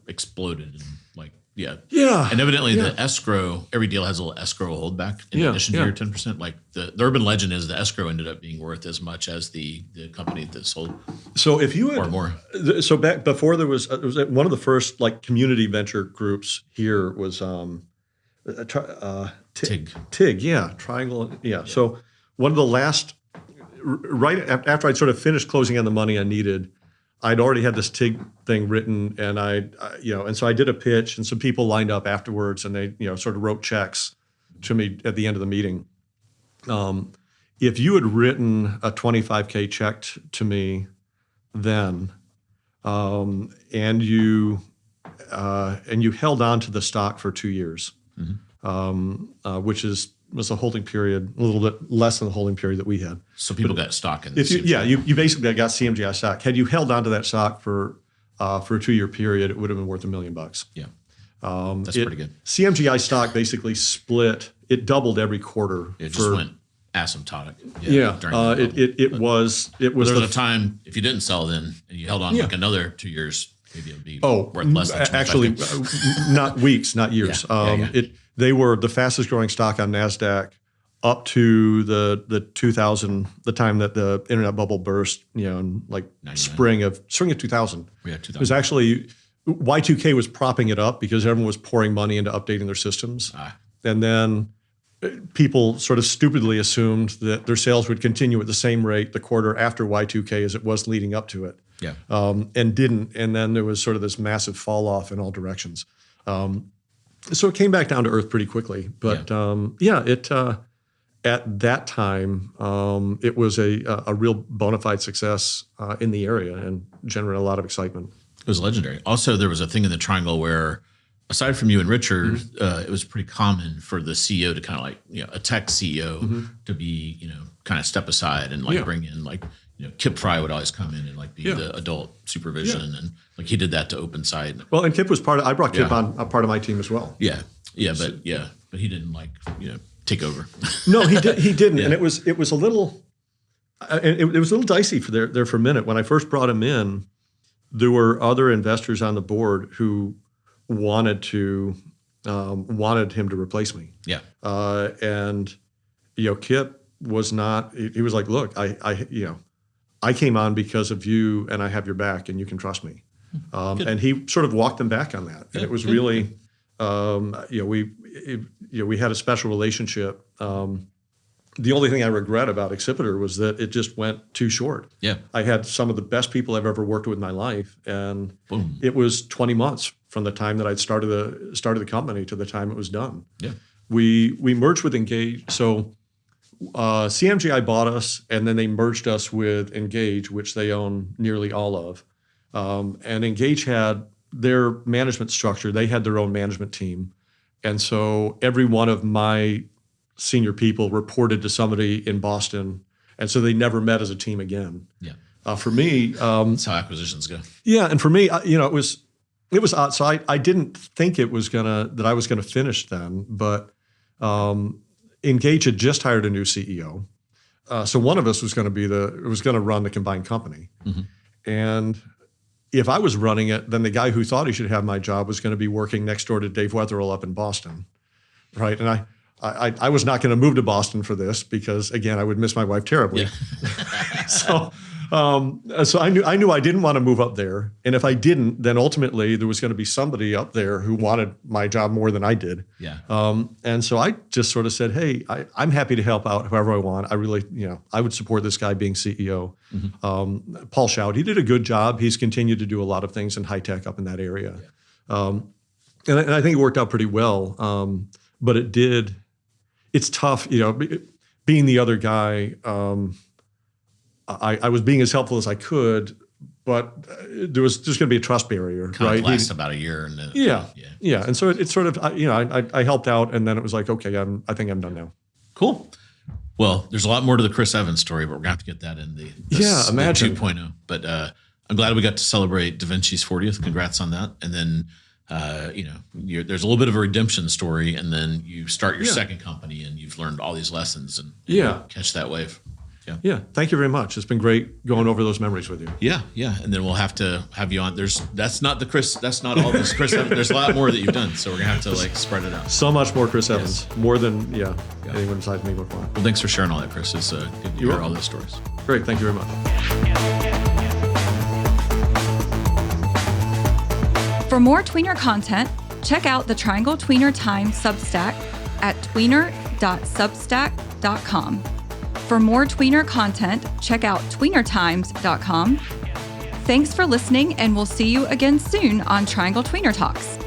exploded and And evidently the escrow, every deal has a little escrow holdback in addition to your 10%. Like the urban legend is the escrow ended up being worth as much as the company that sold. So if you had, or more. So back before there was one of the first community venture groups here was TIG. Yeah. Triangle. Yeah. So one of the last, right after I'd sort of finished closing on the money I needed, I'd already had this TIG thing written, and and so I did a pitch, and some people lined up afterwards, and they, sort of wrote checks to me at the end of the meeting. If you had written a $25K check to me then, and you held on to the stock for 2 years, which was a holding period, a little bit less than the holding period that we had. So people got stock in this. You basically got CMGI stock. Had you held on to that stock for a 2-year period, it would have been worth $1 million. Yeah, that's pretty good. CMGI stock basically split. It doubled every quarter. It just went asymptotic. It was. There was a time if you didn't sell then and you held on another 2 years, maybe it would be worth less than 25. Actually, not weeks, not years. They were the fastest growing stock on NASDAQ up to the 2000, the time that the internet bubble burst, in spring of 2000. Yeah, 2000. It was actually, Y2K was propping it up because everyone was pouring money into updating their systems. And then people sort of stupidly assumed that their sales would continue at the same rate the quarter after Y2K as it was leading up to it. Yeah. And didn't. And then there was sort of this massive fall off in all directions. So it came back down to earth pretty quickly, but at that time it was a real bona fide success in the area and generated a lot of excitement. It was legendary. Also, there was a thing in the triangle where, aside from you and Richard, it was pretty common for the CEO to kind of a tech CEO to be kind of step aside and bring in Kip Fry would always come in and be the adult supervision, and he did that to OpenSite. Well, and Kip was I brought Kip on a part of my team as well. But he didn't take over. No, he didn't, and it was a little, it was a little dicey there for a minute. When I first brought him in, there were other investors on the board who wanted him to replace me. Yeah, and Kip was not. He was like, look, I came on because of you, and I have your back, and you can trust me. And he sort of walked them back on that, and it was really, we had a special relationship. The only thing I regret about Accipiter was that it just went too short. Yeah, I had some of the best people I've ever worked with in my life, and it was 20 months from the time that I'd started the company to the time it was done. Yeah, we merged with Engage, so. CMGI bought us, and then they merged us with Engage, which they own nearly all of. And Engage had their management structure. They had their own management team. And so every one of my senior people reported to somebody in Boston. And so they never met as a team again. Yeah. For me... that's how acquisitions go. Yeah, and for me, it was odd. So I didn't think that I was gonna finish then, but... Engage had just hired a new CEO, so one of us was going to run the combined company, and if I was running it, then the guy who thought he should have my job was going to be working next door to Dave Wetherill up in Boston, right? And I was not going to move to Boston for this because again I would miss my wife terribly. Yeah. So I knew I didn't want to move up there, and if I didn't, then ultimately there was going to be somebody up there who wanted my job more than I did. Yeah. And so I just sort of said, hey, I'm happy to help out however I want. I really, I would support this guy being CEO. Paul Shout, he did a good job. He's continued to do a lot of things in high tech up in that area. And I think it worked out pretty well. But it's tough, being the other guy. I was being as helpful as I could, but there was just going to be a trust barrier, Kind right? of lasted about a year. And then, yeah. And so it's sort of, I helped out, and then it was like, okay, I think I'm done now. Cool. Well, there's a lot more to the Chris Evans story, but we're going to have to get that in the imagine. 2.0. But I'm glad we got to celebrate DaVinci's 40th. Congrats on that. And then, there's a little bit of a redemption story, and then you start your second company, and you've learned all these lessons, and catch that wave. Yeah. Thank you very much. It's been great going over those memories with you. Yeah. And then we'll have to have you on. That's not all this Chris Evans. There's a lot more that you've done. So we're going to have to spread it out. So much more Chris Evans. More than, anyone besides me before. Well, thanks for sharing all that, Chris. It's good to hear all those stories. Great. Thank you very much. For more tweener content, check out the Triangle Tweener Time Substack at tweener.substack.com. For more tweener content, check out tweenertimes.com. Thanks for listening, and we'll see you again soon on Triangle Tweener Talks.